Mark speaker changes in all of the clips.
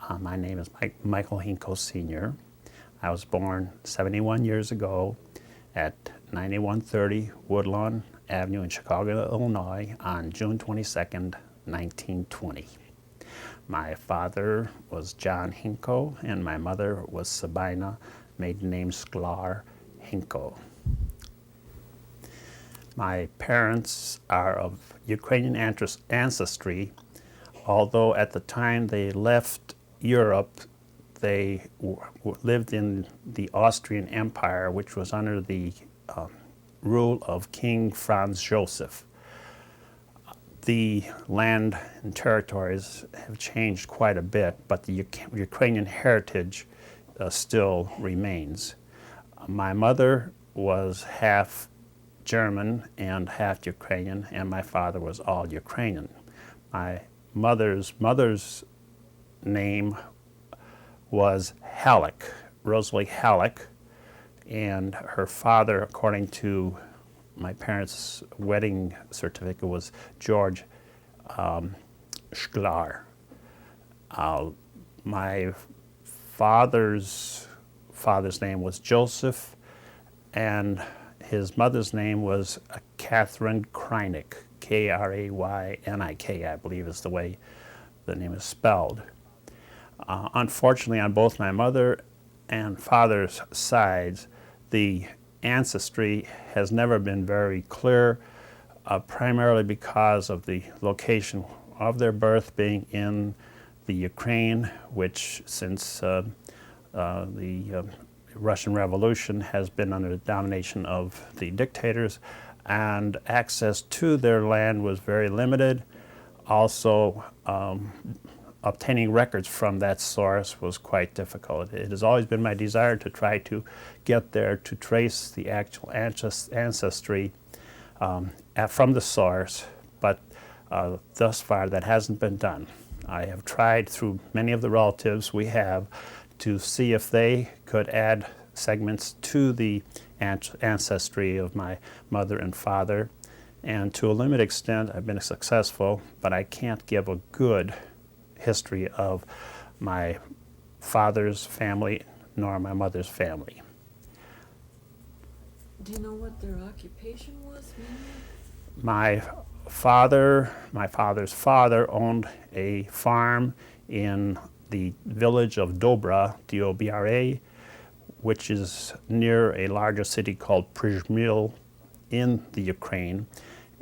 Speaker 1: My name is Michael Hinko Sr. I was born 71 years ago at 9130 Woodlawn Avenue in Chicago, Illinois on June 22nd, 1920. My father was John Hinko and my mother was Sabina, maiden name Sklar Hinko. My parents are of Ukrainian ancestry, although at the time they left Europe, they lived in the Austrian Empire, which was under the rule of King Franz Joseph. The land and territories have changed quite a bit, but the Ukrainian heritage still remains. My mother was half German and half Ukrainian, and my father was all Ukrainian. My mother's name was Halleck, Rosalie Halleck, and her father, according to my parents' wedding certificate, was George Sklar. My father's name was Joseph, and his mother's name was Catherine Krynick, Kraynik, I believe is the way the name is spelled. Unfortunately, on both my mother and father's sides, the ancestry has never been very clear, primarily because of the location of their birth being in the Ukraine, which since the Russian Revolution has been under the domination of the dictators, and access to their land was very limited. Also, obtaining records from that source was quite difficult. It has always been my desire to try to get there to trace the actual ancestry from the source, but thus far that hasn't been done. I have tried through many of the relatives we have to see if they could add segments to the ancestry of my mother and father, and to a limited extent I've been successful, but I can't give a good history of my father's family nor my mother's family.
Speaker 2: Do you know what their occupation was?
Speaker 1: My father's father owned a farm in the village of Dobra, D-O-B-R-A, which is near a larger city called Przemyśl in the Ukraine.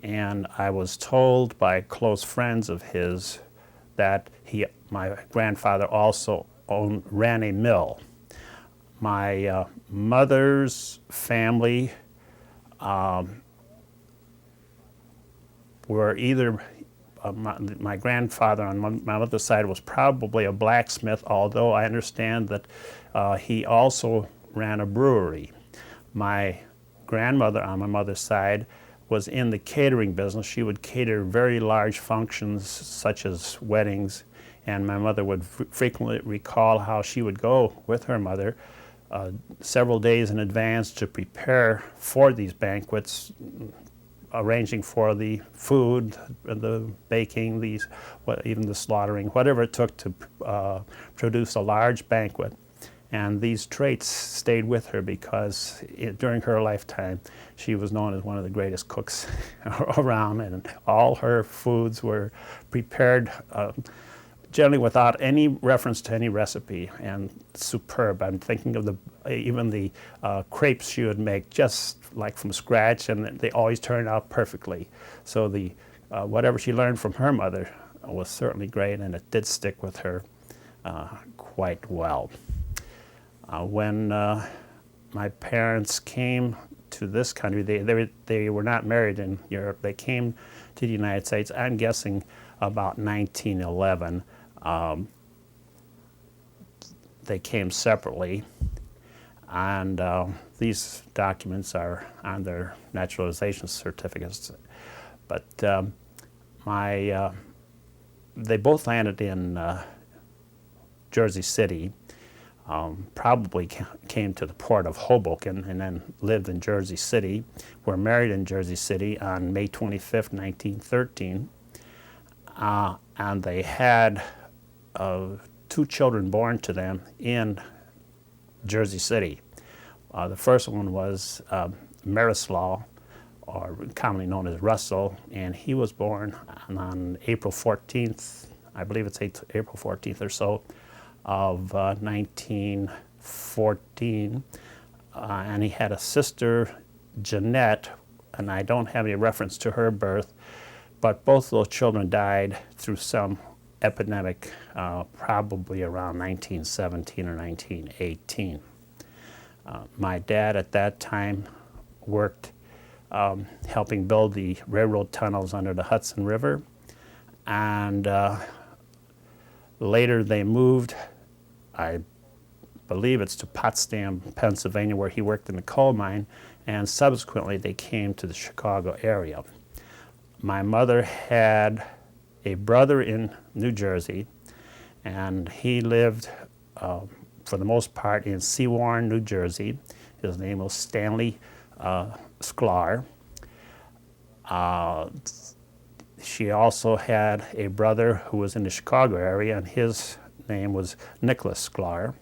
Speaker 1: And I was told by close friends of his that my grandfather also ran a mill. My mother's family were either my grandfather on my mother's side was probably a blacksmith, although I understand that he also ran a brewery. My grandmother on my mother's side was in the catering business. She would cater very large functions such as weddings, and my mother would frequently recall how she would go with her mother several days in advance to prepare for these banquets, arranging for the food, the baking, even the slaughtering, whatever it took to produce a large banquet. And these traits stayed with her because during her lifetime, she was known as one of the greatest cooks around, and all her foods were prepared generally without any reference to any recipe, and superb. I'm thinking of even the crepes she would make just like from scratch, and they always turned out perfectly. So whatever she learned from her mother was certainly great, and it did stick with her quite well. When my parents came to this country, they were not married in Europe. They came to the United States, I'm guessing about 1911. They came separately, and these documents are on their naturalization certificates. But they both landed in Jersey City, probably came to the port of Hoboken and then lived in Jersey City, were married in Jersey City on May 25th, 1913. And they had two children born to them in Jersey City. The first one was Miroslav, or commonly known as Russell, and he was born on April 14th, I believe it's April 14th or so, of 1914. And he had a sister, Jeanette, and I don't have any reference to her birth, but both of those children died through some epidemic, probably around 1917 or 1918. My dad at that time worked helping build the railroad tunnels under the Hudson River, and later they moved, I believe it's to Potsdam, Pennsylvania, where he worked in the coal mine, and subsequently they came to the Chicago area. My mother had a brother in New Jersey, and he lived for the most part in Seawarren, New Jersey. His name was Stanley Sklar. She also had a brother who was in the Chicago area, and his name was Nicholas Sklar.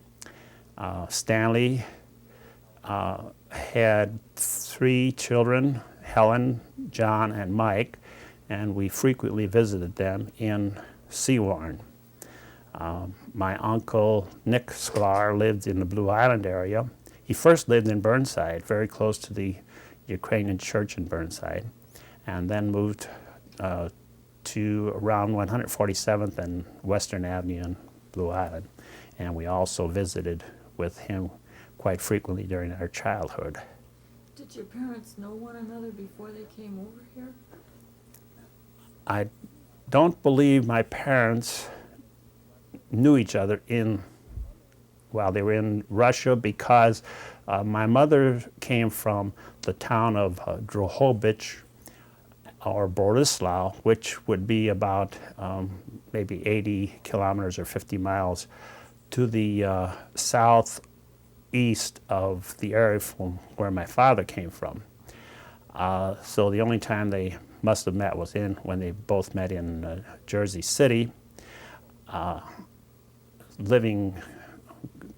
Speaker 1: Stanley had three children, Helen, John, and Mike, and we frequently visited them in Seawarren. My uncle Nick Sklar lived in the Blue Island area. He first lived in Burnside, very close to the Ukrainian church in Burnside, and then moved to around 147th and Western Avenue in Blue Island. And we also visited with him quite frequently during our childhood.
Speaker 2: Did your parents know one another before they came over here?
Speaker 1: I don't believe my parents knew each other while they were in Russia, because my mother came from the town of Drohobych or Borislau, which would be about maybe 80 kilometers or 50 miles to the southeast of the area from where my father came from. So the only time they must have met was when they both met in Jersey City, living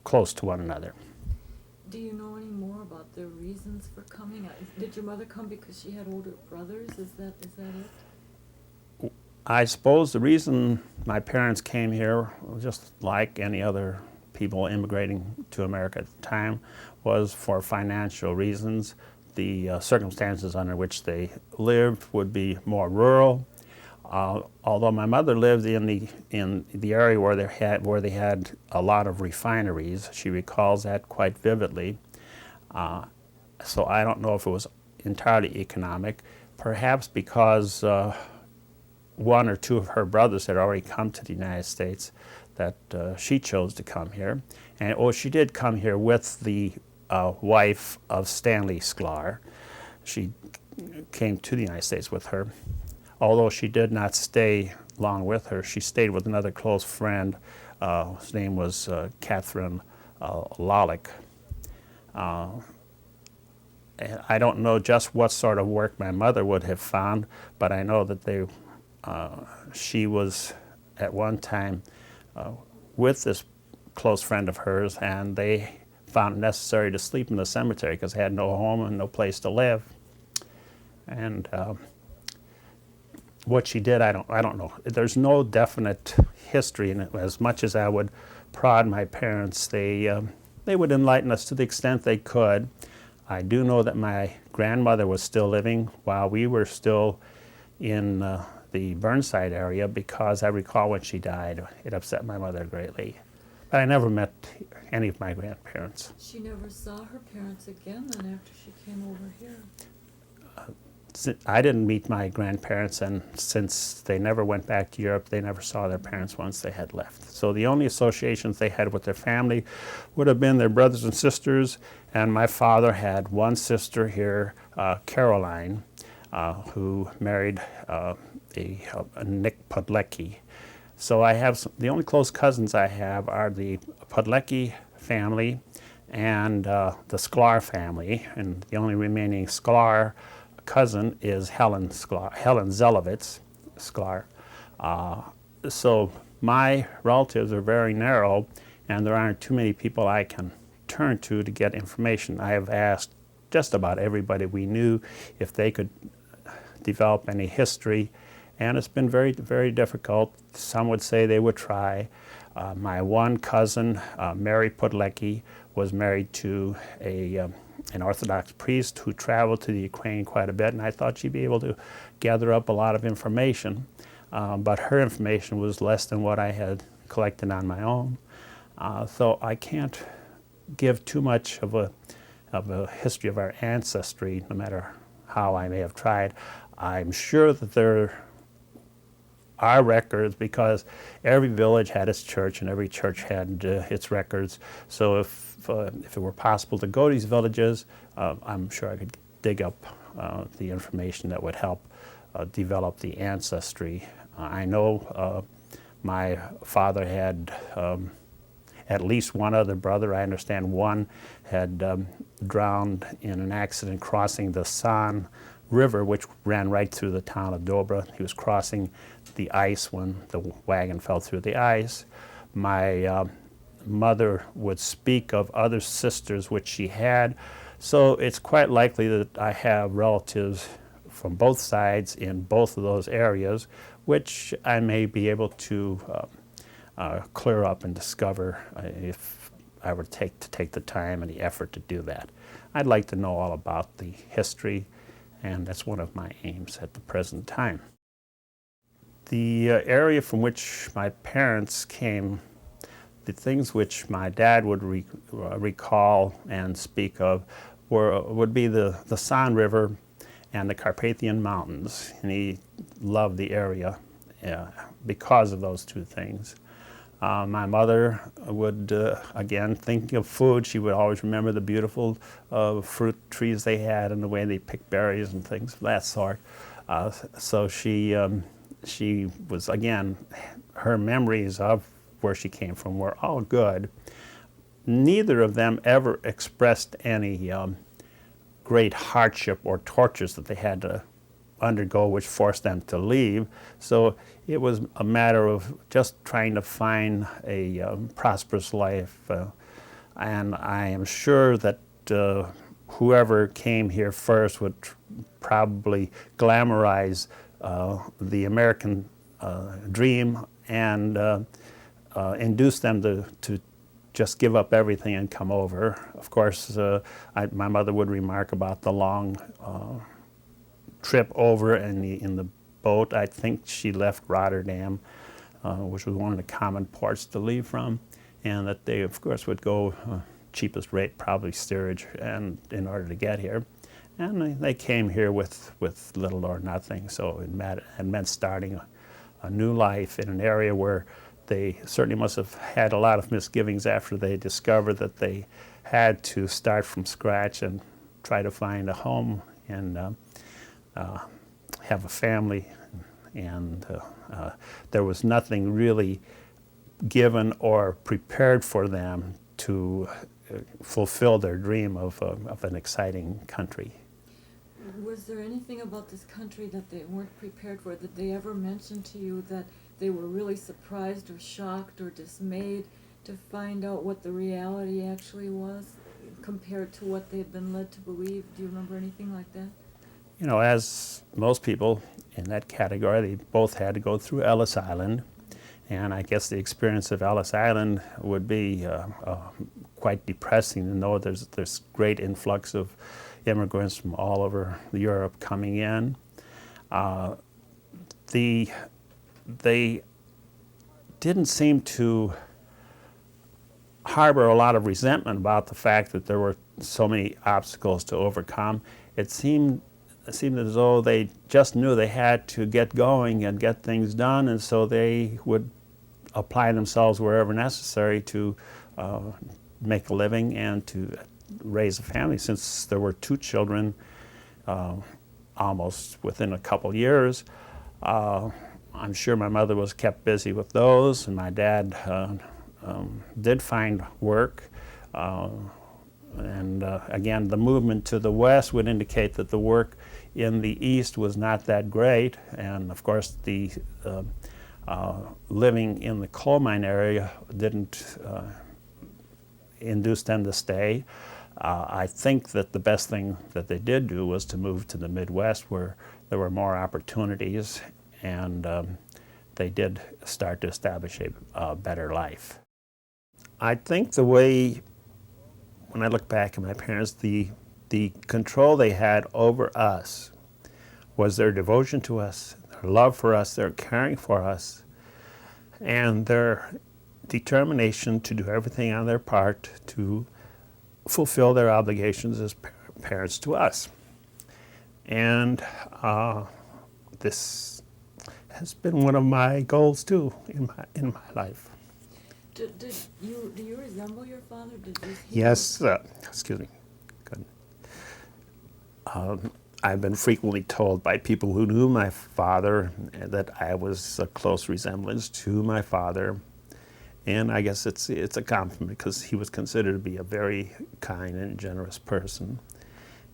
Speaker 1: close to one another.
Speaker 2: Do you know any more about their reasons for coming? Did your mother come because she had older brothers? Is that it?
Speaker 1: I suppose the reason my parents came here, just like any other people immigrating to America at the time, was for financial reasons. The circumstances under which they lived would be more rural. Although my mother lived in the area where they had a lot of refineries, she recalls that quite vividly. So I don't know if it was entirely economic, perhaps because one or two of her brothers had already come to the United States, that she chose to come here. And she did come here with the wife of Stanley Sklar. She came to the United States with her. Although she did not stay long with her, she stayed with another close friend. His name was Catherine Lalick. I don't know just what sort of work my mother would have found, but I know that she was at one time with this close friend of hers, and they found it necessary to sleep in the cemetery because they had no home and no place to live. And what she did, I don't know. There's no definite history in it. As much as I would prod my parents, they would enlighten us to the extent they could. I do know that my grandmother was still living while we were still in the Burnside area, because I recall when she died, it upset my mother greatly. But I never met any of my grandparents.
Speaker 2: She never saw her parents again then after she came over here?
Speaker 1: I didn't meet my grandparents, and since they never went back to Europe, they never saw their parents once they had left. So the only associations they had with their family would have been their brothers and sisters, and my father had one sister here, Caroline, who married a Nick Podlecki. So I have the only close cousins I have are the Podlecki family and the Sklar family, and the only remaining Sklar cousin is Helen Zelovitz Sklar. So my relatives are very narrow, and there aren't too many people I can turn to get information. I have asked just about everybody we knew if they could develop any history, and it's been very, very difficult. Some would say they would try. My one cousin, Mary Podlecki, was married to an Orthodox priest who traveled to the Ukraine quite a bit, and I thought she'd be able to gather up a lot of information. But her information was less than what I had collected on my own. So I can't give too much of a history of our ancestry, no matter how I may have tried. I'm sure that there are records, because every village had its church and every church had its records. So if it were possible to go to these villages, I'm sure I could dig up the information that would help develop the ancestry. I know my father had at least one other brother. I understand one had drowned in an accident crossing the San River, which ran right through the town of Dobra. He was crossing the ice when the wagon fell through the ice. My mother would speak of other sisters which she had, so it's quite likely that I have relatives from both sides in both of those areas, which I may be able to clear up and discover if I were to take the time and the effort to do that. I'd like to know all about the history, and that's one of my aims at the present time. The area from which my parents came, the things which my dad would recall and speak of would be the San River and the Carpathian Mountains, and he loved the area because of those two things. My mother would, again, thinking of food, she would always remember the beautiful fruit trees they had and the way they picked berries and things of that sort. So she was, again, her memories of where she came from were all good. Neither of them ever expressed any great hardship or tortures that they had to undergo, which forced them to leave. So it was a matter of just trying to find a prosperous life. And I am sure that whoever came here first would probably glamorize the American dream and induce them to just give up everything and come over. Of course, my mother would remark about the long trip over in the boat. I think she left Rotterdam, which was one of the common ports to leave from, and that they, of course, would go cheapest rate, probably steerage, and in order to get here. And they came here with little or nothing, so it meant starting a new life in an area where they certainly must have had a lot of misgivings after they discovered that they had to start from scratch and try to find a home and have a family. And there was nothing really given or prepared for them to fulfill their dream of an exciting country.
Speaker 2: Was there anything about this country that they weren't prepared for? Did they ever mention to you that they were really surprised or shocked or dismayed to find out what the reality actually was compared to what they had been led to believe? Do you remember anything like that?
Speaker 1: You know, as most people in that category, they both had to go through Ellis Island, and I guess the experience of Ellis Island would be quite depressing to know there's this great influx of immigrants from all over Europe coming in. They didn't seem to harbor a lot of resentment about the fact that there were so many obstacles to overcome. It seemed as though they just knew they had to get going and get things done, and so they would apply themselves wherever necessary to make a living and to raise a family. Since there were 2 children almost within a couple years, I'm sure my mother was kept busy with those, and my dad did find work. And again, the movement to the west would indicate that the work in the east was not that great, and of course the living in the coal mine area didn't induce them to stay. I think that the best thing that they did do was to move to the Midwest where there were more opportunities, and they did start to establish a better life. I think the way, when I look back at my parents, the control they had over us was their devotion to us, their love for us, their caring for us, and their determination to do everything on their part to fulfill their obligations as parents to us. And this has been one of my goals too in my life.
Speaker 2: Do you resemble your father?
Speaker 1: Yes, excuse me. Good. I've been frequently told by people who knew my father that I was a close resemblance to my father. And I guess it's a compliment because he was considered to be a very kind and generous person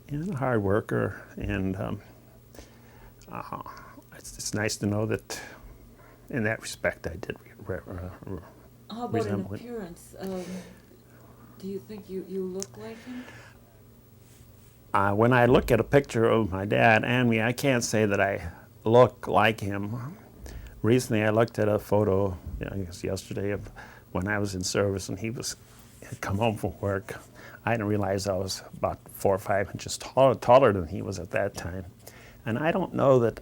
Speaker 1: and a hard worker. And it's nice to know that in that respect I did
Speaker 2: How about
Speaker 1: resemble
Speaker 2: in
Speaker 1: him.
Speaker 2: appearance? Do you think you look like him?
Speaker 1: When I look at a picture of my dad and me, I can't say that I look like him. Recently, I looked at a photo, I guess yesterday, of when I was in service and had come home from work. I didn't realize I was about 4 or 5 inches taller than he was at that time. And I don't know that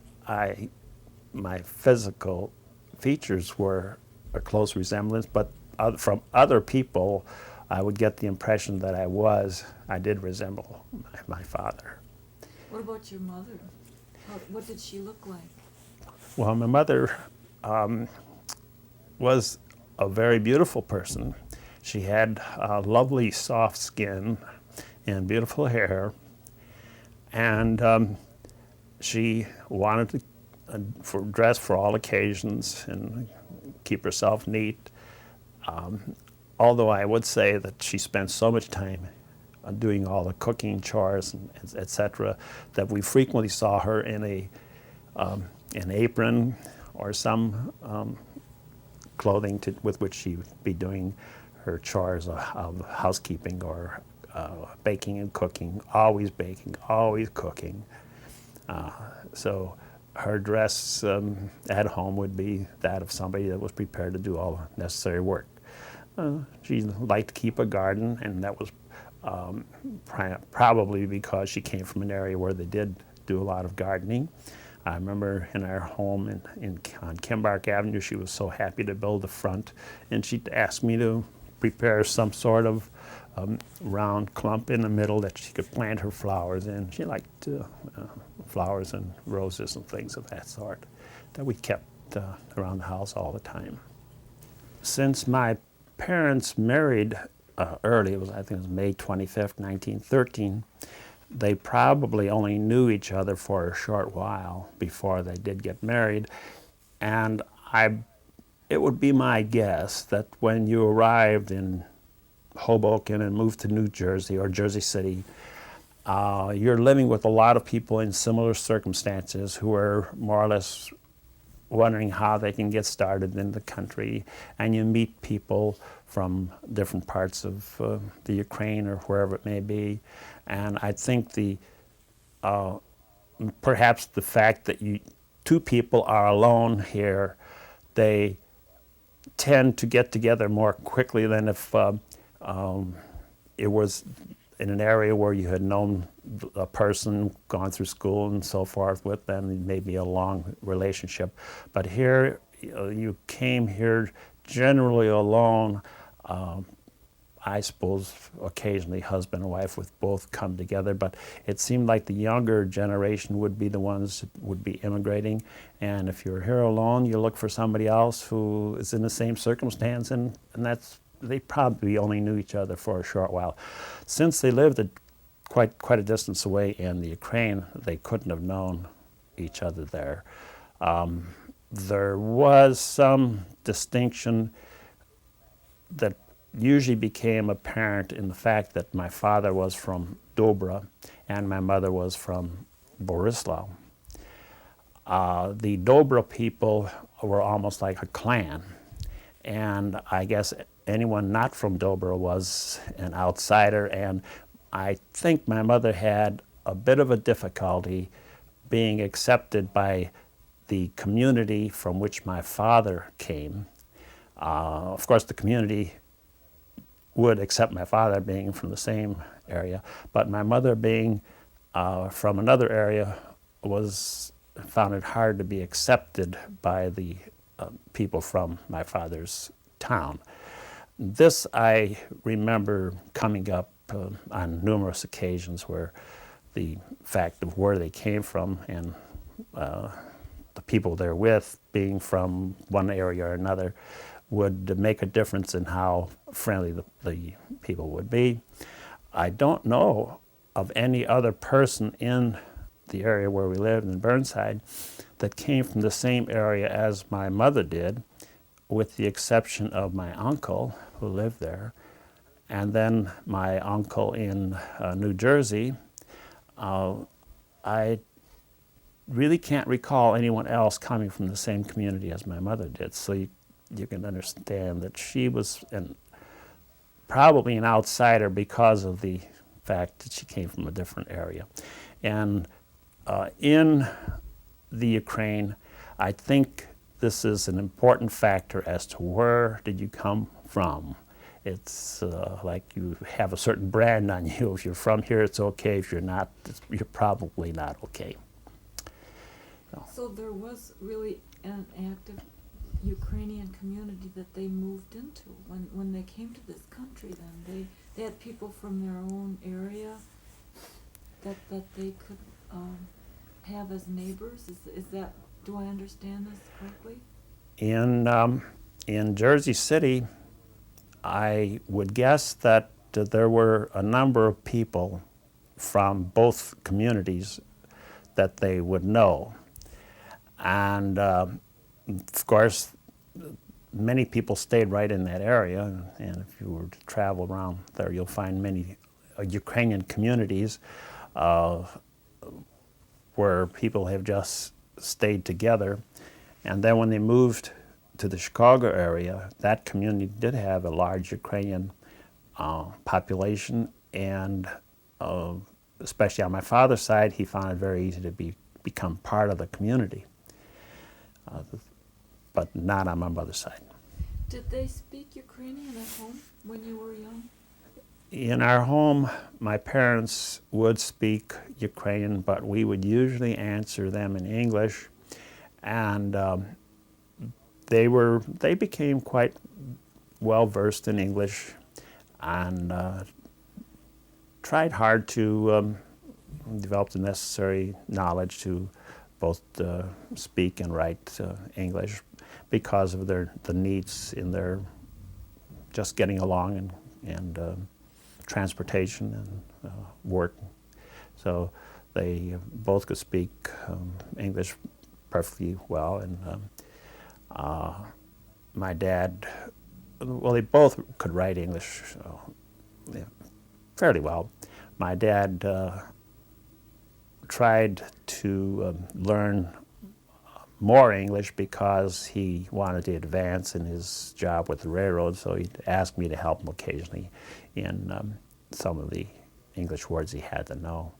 Speaker 1: my physical features were a close resemblance, but from other people, I would get the impression that I did resemble my father.
Speaker 2: What about your mother? What did she look like?
Speaker 1: Well, my mother was a very beautiful person. She had lovely soft skin and beautiful hair, and she wanted to dress for all occasions and keep herself neat. Although I would say that she spent so much time doing all the cooking chores and etc., that we frequently saw her in an apron or some clothing with which she would be doing her chores of housekeeping or baking and cooking, always baking, always cooking. So her dress at home would be that of somebody that was prepared to do all the necessary work. She liked to keep a garden, and that was probably because she came from an area where they did do a lot of gardening. I remember in our home on Kimbark Avenue, she was so happy to build the front, and she'd ask me to prepare some sort of round clump in the middle that she could plant her flowers in. She liked flowers and roses and things of that sort that we kept around the house all the time. Since my parents married early, I think it was May 25th, 1913, they probably only knew each other for a short while before they did get married. And it would be my guess that when you arrived in Hoboken and moved to New Jersey or Jersey City, you're living with a lot of people in similar circumstances who are more or less wondering how they can get started in the country, and you meet people from different parts of the Ukraine or wherever it may be. And I think perhaps the fact that two people are alone here, they tend to get together more quickly than if it was in an area where you had known a person, gone through school and so forth with them, maybe a long relationship. But here, you came here generally alone. I suppose occasionally husband and wife would both come together, but it seemed like the younger generation would be the ones that would be immigrating. And if you're here alone, you look for somebody else who is in the same circumstance, and they probably only knew each other for a short while. Since they lived quite a distance away in the Ukraine, they couldn't have known each other there. There was some distinction that usually became apparent in the fact that my father was from Dobra and my mother was from Borislau. The Dobra people were almost like a clan. And I guess anyone not from Dobro was an outsider, and I think my mother had a bit of a difficulty being accepted by the community from which my father came. Of course, the community would accept my father being from the same area, but my mother being from another area found it hard to be accepted by the people from my father's town. This I remember coming up on numerous occasions where the fact of where they came from and the people they're with being from one area or another would make a difference in how friendly the people would be. I don't know of any other person in the area where we lived in Burnside that came from the same area as my mother did, with the exception of my uncle who lived there, and then my uncle in New Jersey. I really can't recall anyone else coming from the same community as my mother did, so you can understand that she was probably an outsider because of the fact that she came from a different area. And in the Ukraine, I think this is an important factor as to where did you come from. It's like you have a certain brand on you. If you're from here, it's okay. If you're not, you're probably not okay.
Speaker 2: So there was really an active Ukrainian community that they moved into when they came to this country. Then they had people from their own area that they could have as neighbors. Is that, do I understand this correctly?
Speaker 1: In Jersey City, I would guess that there were a number of people from both communities that they would know. And of course, many people stayed right in that area, and if you were to travel around there, you'll find many Ukrainian communities where people have just stayed together. And then when they moved to the Chicago area, that community did have a large Ukrainian population, and especially on my father's side, he found it very easy to become part of the community, but not on my mother's side.
Speaker 2: Did they speak Ukrainian at home when you were young?
Speaker 1: In our home, my parents would speak Ukrainian, but we would usually answer them in English, and they became quite well versed in English, and tried hard to develop the necessary knowledge to both speak and write English because of the needs in their just getting along and transportation and work. So they both could speak English perfectly well, and my dad, well, they both could write English fairly well. My dad tried to learn more English because he wanted to advance in his job with the railroad, so he'd ask me to help him occasionally in some of the English words he had to know.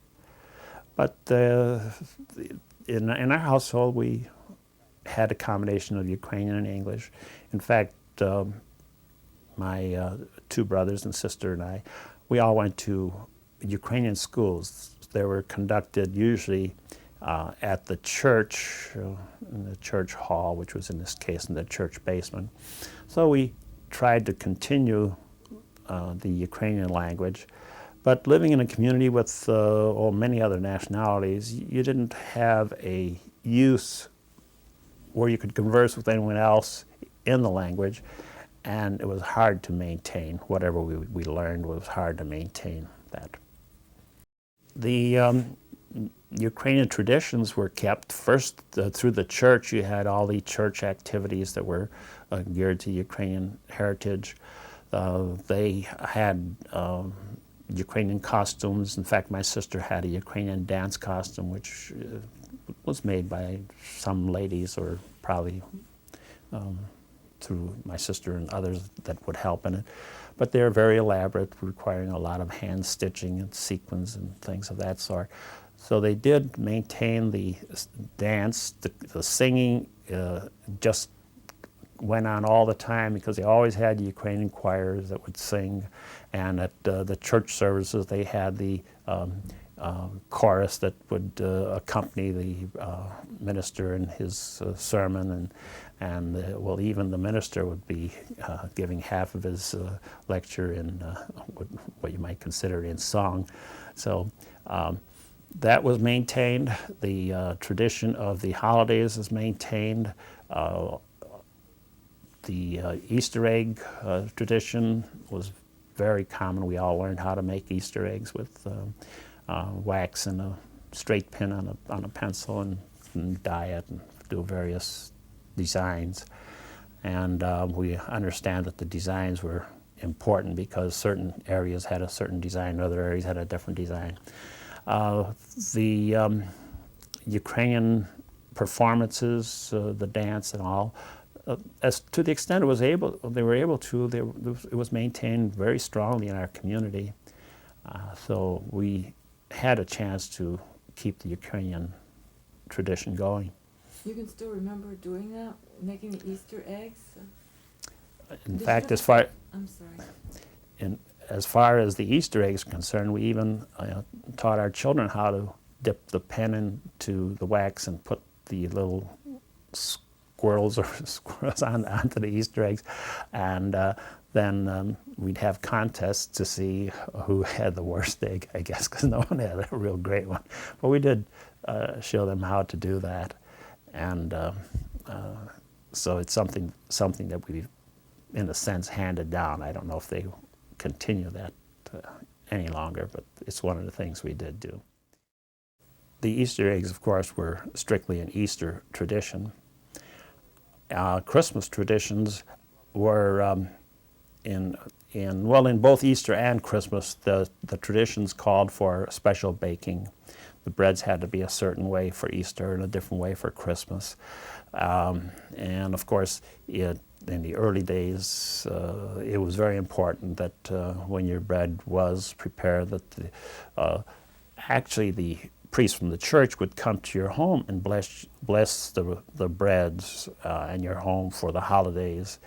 Speaker 1: But in our household, we had a combination of Ukrainian and English. In fact, my two brothers and sister and I, we all went to Ukrainian schools. They were conducted usually at the church, in the church hall, which was in this case in the church basement. So we tried to continue the Ukrainian language, but living in a community with many other nationalities, you didn't have a use where you could converse with anyone else in the language, and it was hard to maintain. Whatever we learned, it was hard to maintain that. The Ukrainian traditions were kept. First, through the church, you had all the church activities that were geared to Ukrainian heritage. They had Ukrainian costumes. In fact, my sister had a Ukrainian dance costume, which was made by some ladies, or probably through my sister and others that would help in it. But they're very elaborate, requiring a lot of hand stitching and sequins and things of that sort. So they did maintain the dance, the singing just went on all the time because they always had Ukrainian choirs that would sing, and at the church services they had the chorus that would accompany the minister in his sermon, and well, even the minister would be giving half of his lecture in what you might consider in song. So that was maintained. The tradition of the holidays is maintained. The Easter egg tradition was very common. We all learned how to make Easter eggs with wax and a straight pin on a pencil and dye it and do various designs. And we understand that the designs were important because certain areas had a certain design, other areas had a different design. The Ukrainian performances, the dance and all, as to the extent they were able to, it was maintained very strongly in our community. So we had a chance to keep the Ukrainian tradition going.
Speaker 2: You can still remember doing that, making the Easter eggs?
Speaker 1: In fact, as far
Speaker 2: I'm sorry.
Speaker 1: as far as the Easter eggs are concerned, we even taught our children how to dip the pen into the wax and put the little squirrels onto the Easter eggs, and then we'd have contests to see who had the worst egg, I guess, because no one had a real great one. But we did show them how to do that, and so it's something that we've, in a sense, handed down. I don't know if they continue that any longer, but it's one of the things we did do. The Easter eggs, of course, were strictly an Easter tradition. Christmas traditions were in both Easter and Christmas, the traditions called for special baking. The breads had to be a certain way for Easter and a different way for Christmas. And of course, in the early days, it was very important that when your bread was prepared, that actually the priest from the church would come to your home and bless the breads in your home for the holidays.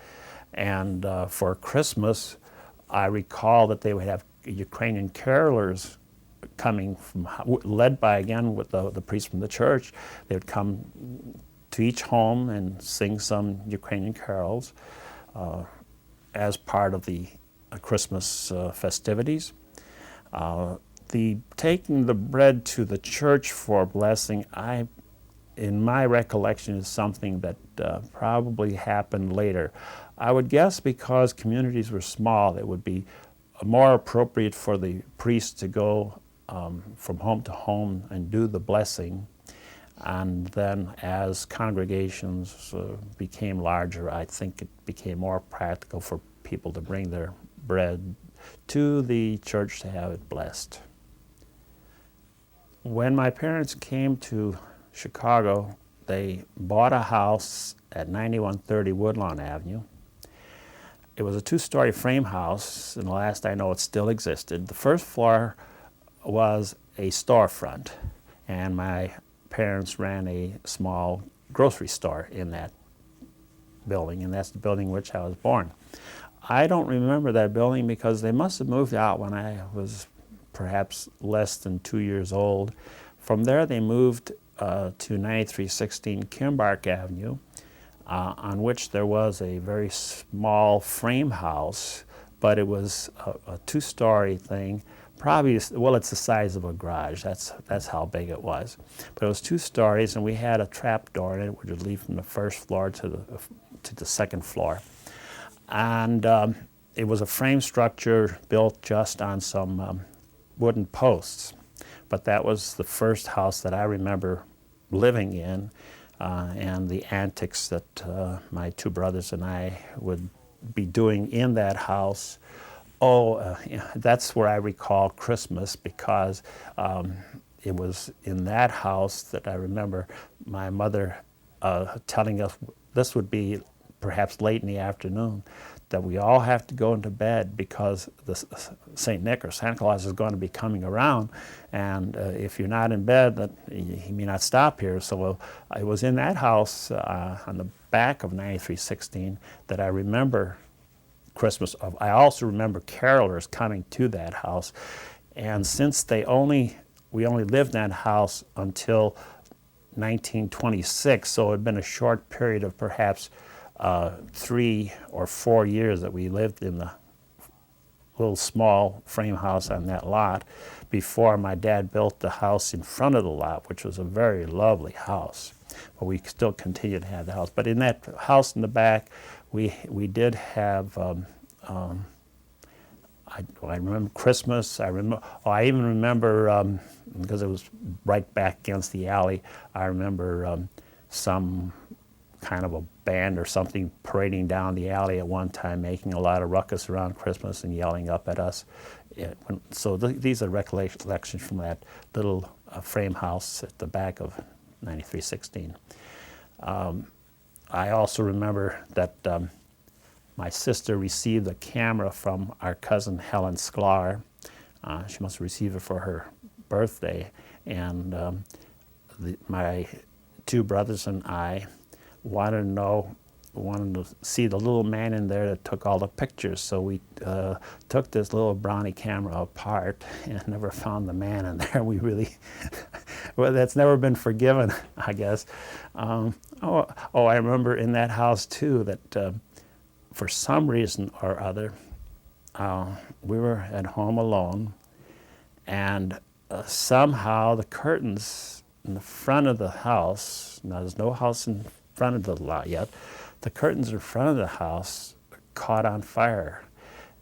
Speaker 1: And for Christmas, I recall that they would have Ukrainian carolers coming from, led by, again, with the priest from the church. They would come to each home and sing some Ukrainian carols as part of the Christmas festivities. The taking the bread to the church for blessing, in my recollection, is something that probably happened later. I would guess because communities were small, it would be more appropriate for the priest to go from home to home and do the blessing. And then as congregations became larger, I think it became more practical for people to bring their bread to the church to have it blessed. When my parents came to Chicago, they bought a house at 9130 Woodlawn Avenue. It was a two-story frame house, and the last I know it still existed. The first floor was a storefront, and my parents ran a small grocery store in that building, and that's the building in which I was born. I don't remember that building because they must have moved out when I was perhaps less than 2 years old. From there they moved to 9316 Kimbark Avenue, on which there was a very small frame house, but it was a two-story thing. Probably, well, it's the size of a garage. That's how big it was. But it was 2 stories, and we had a trap door in it, which would lead from the first floor to the second floor. And it was a frame structure built just on some wooden posts. But that was the first house that I remember living in, and the antics that my 2 brothers and I would be doing in that house. That's where I recall Christmas, because it was in that house that I remember my mother telling us this would be perhaps late in the afternoon, that we all have to go into bed because the St. Nick or Santa Claus is going to be coming around, and if you're not in bed, that he may not stop here. So I was in that house on the back of 9316 that I remember Christmas of. I also remember carolers coming to that house, and since we only lived in that house until 1926, so it had been a short period of perhaps 3 or 4 years that we lived in the little small frame house on that lot before my dad built the house in front of the lot, which was a very lovely house. But we still continued to have the house. But in that house in the back, we did have, I remember Christmas. I even remember, because it was right back against the alley, I remember some kind of a band or something parading down the alley at one time, making a lot of ruckus around Christmas and yelling up at us. So these are recollections from that little frame house at the back of 9316. I also remember that my sister received a camera from our cousin Helen Sklar. She must have received it for her birthday, and my 2 brothers and I wanted to see the little man in there that took all the pictures. So we took this little brownie camera apart and never found the man in there. We really, well, that's never been forgiven, I guess. I remember in that house too that for some reason or other, we were at home alone, and somehow the curtains in the front of the house, now there's no house in front of the lot yet, the curtains in front of the house caught on fire.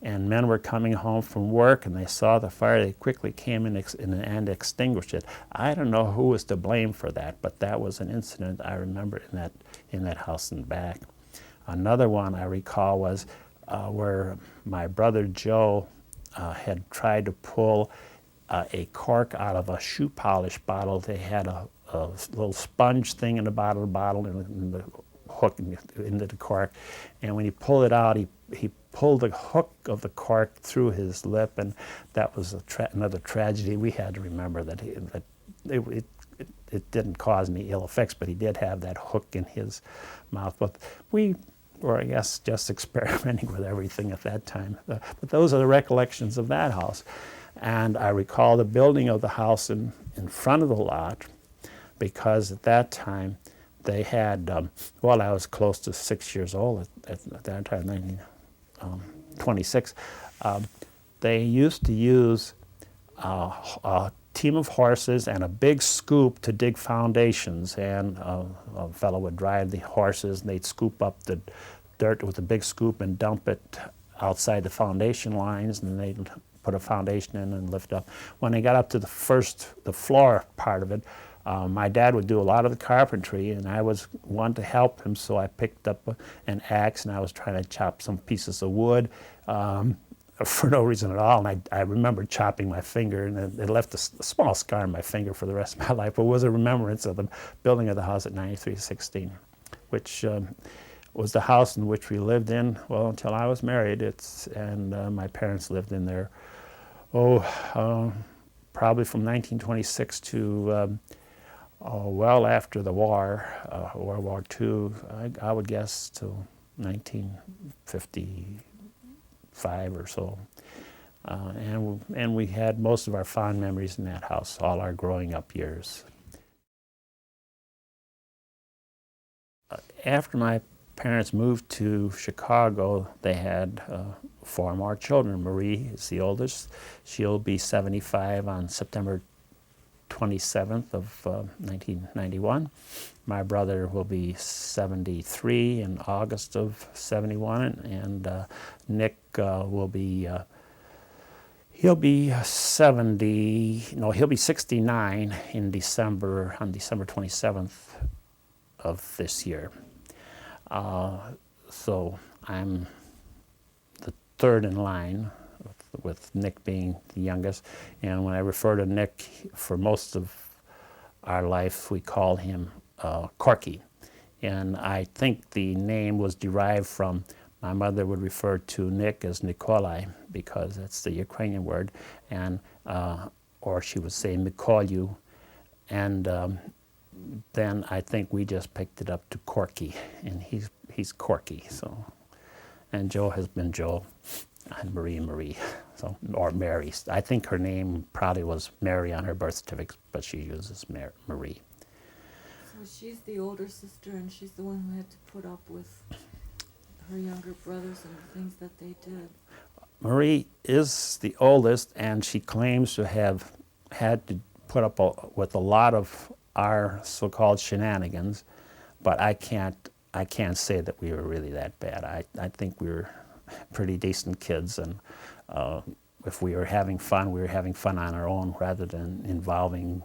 Speaker 1: And men were coming home from work and they saw the fire. They quickly came in and extinguished it. I don't know who was to blame for that, but that was an incident I remember in that house in the back. Another one I recall was where my brother Joe had tried to pull a cork out of a shoe polish bottle. They had a little sponge thing in the bottom of the bottle and the hook into the cork. And when he pulled it out, he pulled the hook of the cork through his lip, and that was another tragedy. We had to remember that it didn't cause any ill effects, but he did have that hook in his mouth. But we were, I guess, just experimenting with everything at that time. But those are the recollections of that house. And I recall the building of the house in front of the lot, because at that time they had, well, I was close to 6 years old at that time, 1926. They used to use a team of horses and a big scoop to dig foundations, and a fellow would drive the horses and they'd scoop up the dirt with a big scoop and dump it outside the foundation lines, and they'd put a foundation in and lift up. When they got up to the floor part of it, my dad would do a lot of the carpentry, and I was one to help him, so I picked up an axe and I was trying to chop some pieces of wood for no reason at all. And I remember chopping my finger, and it left a small scar on my finger for the rest of my life, but it was a remembrance of the building of the house at 9316, which was the house in which we lived in, well, until I was married. And my parents lived in there, probably from 1926 to well after the war, World War II, I would guess to 1955 or so. And we had most of our fond memories in that house, all our growing up years. After my parents moved to Chicago, they had 4 more children. Marie is the oldest. She'll be 75 on September 27th of 1991. My brother will be 73 in August of 71, and Nick will be, he'll be 69 in December, on December 27th of this year. So I'm the third in line, with Nick being the youngest. And when I refer to Nick, for most of our life, we called him Corky. And I think the name was derived from, my mother would refer to Nick as Nikolai because that's the Ukrainian word, and or she would say Mikolu, and then I think we just picked it up to Corky, and he's Corky. So, and Joe has been Joe, and Marie, so, or Mary. I think her name probably was Mary on her birth certificate, but she uses Marie.
Speaker 2: So she's the older sister, and she's the one who had to put up with her younger brothers and the things that they did.
Speaker 1: Marie is the oldest, and she claims to have had to put up with a lot of our so-called shenanigans, but I can't say that we were really that bad. I think we were pretty decent kids, and if we were having fun, we were having fun on our own rather than involving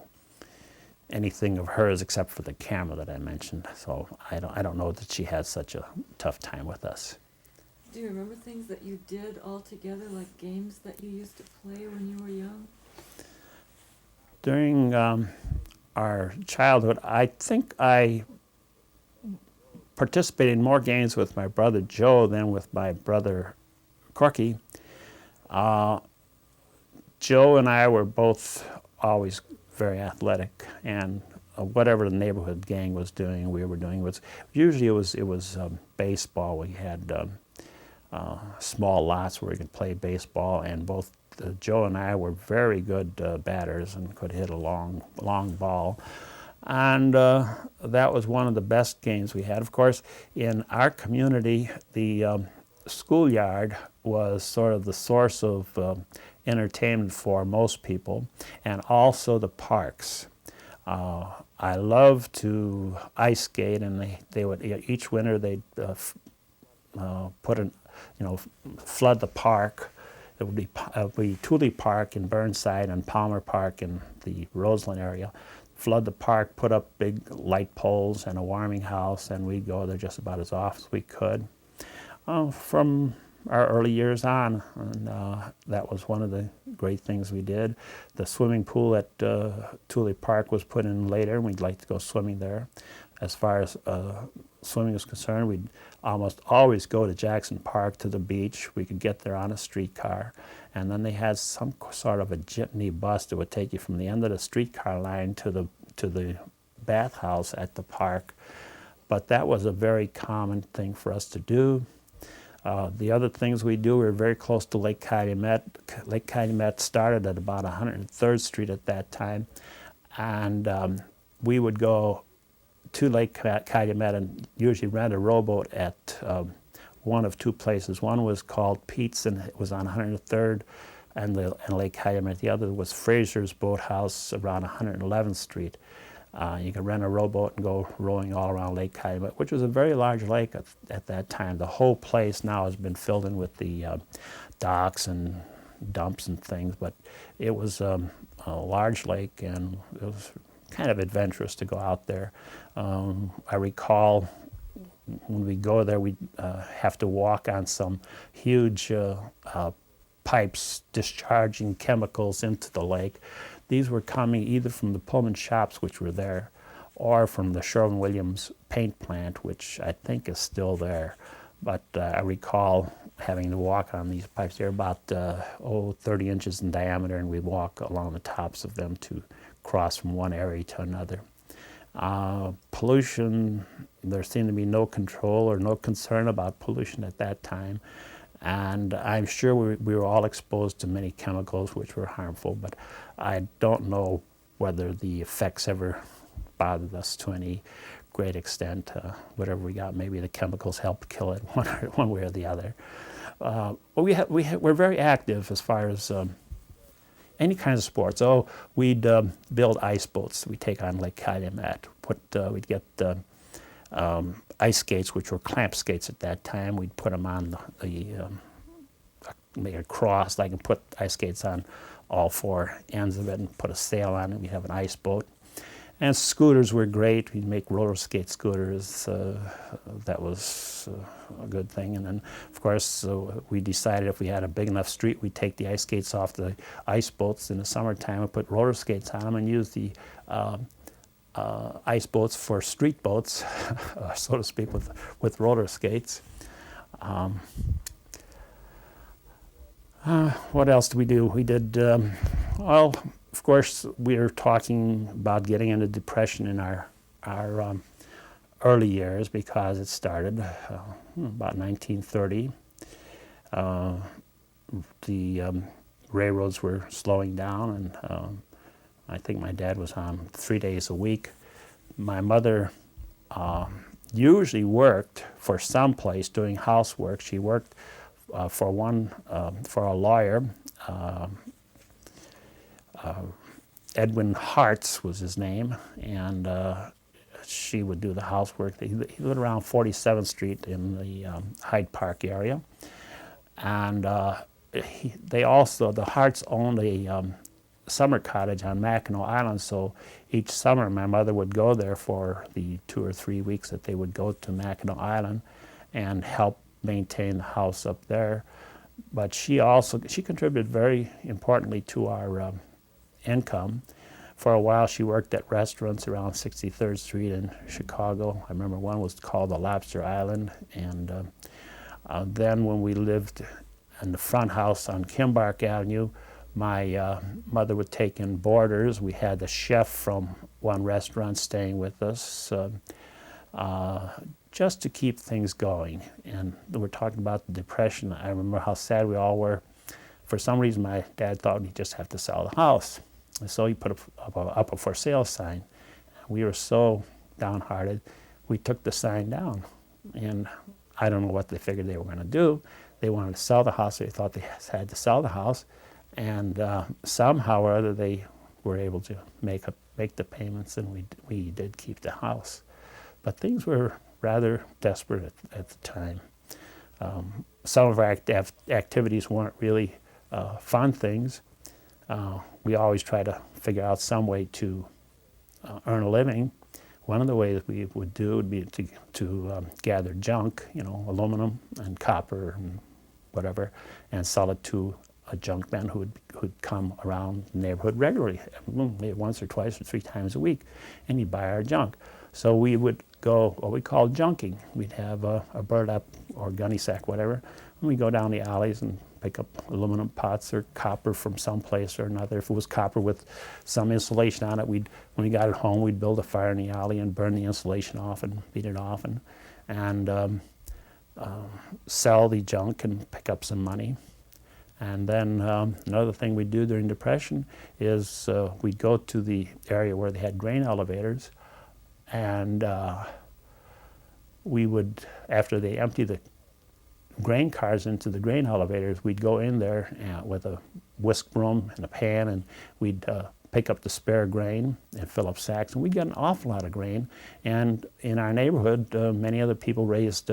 Speaker 1: anything of hers except for the camera that I mentioned. So I don't know that she had such a tough time with us.
Speaker 2: Do you remember things that you did all together, like games that you used to play when you were young?
Speaker 1: During our childhood, I think I participated in more games with my brother Joe than with my brother Corky. Joe and I were both always very athletic, and whatever the neighborhood gang was doing, we were doing. Usually it was baseball. We had small lots where we could play baseball, and both Joe and I were very good batters and could hit a long ball. And that was one of the best games we had. Of course, in our community, the schoolyard was sort of the source of entertainment for most people, and also the parks. I love to ice skate, and they would each winter they'd flood the park. It would be Tooley Park in Burnside and Palmer Park in the Roseland area. Flood the park, put up big light poles and a warming house, and we'd go there just about as often as we could. From our early years on, and that was one of the great things we did. The swimming pool at Tooley Park was put in later, and we'd like to go swimming there. As far as swimming is concerned, we'd almost always go to Jackson Park to the beach. We could get there on a streetcar, and then they had some sort of a jitney bus that would take you from the end of the streetcar line to the bathhouse at the park. But that was a very common thing for us to do. The other things we do, we were very close to Lake Calumet. Lake Calumet started at about 103rd Street at that time, and we would go to Lake Calumet and usually rent a rowboat at one of two places. One was called Pete's, and it was on 103rd and Lake Calumet. The other was Fraser's Boathouse around 111th Street. You could rent a rowboat and go rowing all around Lake Calumet, which was a very large lake at that time. The whole place now has been filled in with the docks and dumps and things, but it was a large lake, and it was kind of adventurous to go out there. I recall when we go there, we'd have to walk on some huge pipes discharging chemicals into the lake. These were coming either from the Pullman shops, which were there, or from the Sherwin-Williams paint plant, which I think is still there. But I recall having to walk on these pipes. They're about 30 inches in diameter, and we'd walk along the tops of them to cross from one area to another. Pollution, there seemed to be no control or no concern about pollution at that time. And I'm sure we were all exposed to many chemicals which were harmful, but I don't know whether the effects ever bothered us to any great extent. Whatever we got, maybe the chemicals helped kill it one way or the other. But we're very active as far as any kinds of sports. We'd build ice boats. We'd take on Lake Calumet. We'd get ice skates, which were clamp skates at that time. We'd put them on make a cross. I can put ice skates on all four ends of it and put a sail on it. We'd have an ice boat. And scooters were great. We'd make roller skate scooters. That was a good thing. And then, of course, we decided if we had a big enough street, we'd take the ice skates off the ice boats in the summertime and put roller skates on them and use the ice boats for street boats, so to speak, with roller skates. What else did we do? We did, well, of course, we were talking about getting into depression in our early years because it started about 1930. The railroads were slowing down, and I think my dad was on 3 days a week. My mother usually worked for some place doing housework. She worked for a lawyer. Edwin Hartz was his name, and she would do the housework. He lived around 47th Street in the Hyde Park area, and the Harts owned a summer cottage on Mackinac Island, so each summer my mother would go there for the 2 or 3 weeks that they would go to Mackinac Island and help maintain the house up there. But she contributed very importantly to our income. For a while she worked at restaurants around 63rd Street in Chicago. I remember one was called the Lobster Island, and then when we lived in the front house on Kimbark Avenue, my mother would take in boarders. We had the chef from one restaurant staying with us just to keep things going. And we're talking about the Depression. I remember how sad we all were. For some reason, my dad thought we'd just have to sell the house. And so he put up a for sale sign. We were so downhearted, we took the sign down. And I don't know what they figured they were going to do. They wanted to sell the house. They thought they had to sell the house. And somehow or other, they were able to make the payments, and we did keep the house. But things were rather desperate at the time. Some of our activities weren't really fun things. We always try to figure out some way to earn a living. One of the ways we would do would be to gather junk, aluminum and copper and whatever, and sell it to a junk man who'd come around the neighborhood regularly, maybe once or twice or 3 times a week, and he'd buy our junk. So we would go what we call junking. We'd have a burlap or gunny sack, whatever, and we'd go down the alleys and pick up aluminum pots or copper from some place or another. If it was copper with some insulation on it, when we got it home, we'd build a fire in the alley and burn the insulation off and beat it off and sell the junk and pick up some money. And then another thing we'd do during Depression is we'd go to the area where they had grain elevators, and we would, after they empty the grain cars into the grain elevators, we'd go in there with a whisk broom and a pan, and we'd pick up the spare grain and fill up sacks, and we'd get an awful lot of grain. And in our neighborhood, many other people raised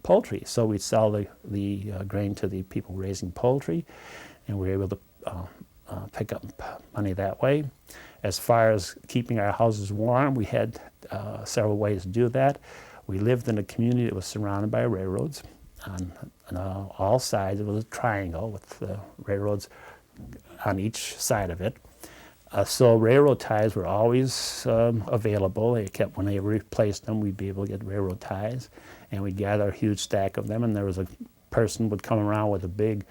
Speaker 1: poultry, so we'd sell the grain to the people raising poultry, and we were able to pick up money that way. As far as keeping our houses warm, we had several ways to do that. We lived in a community that was surrounded by railroads. On all sides, it was a triangle with railroads on each side of it. So railroad ties were always available. When they replaced them, we'd be able to get railroad ties, and we'd gather a huge stack of them. And there was a person would come around with a big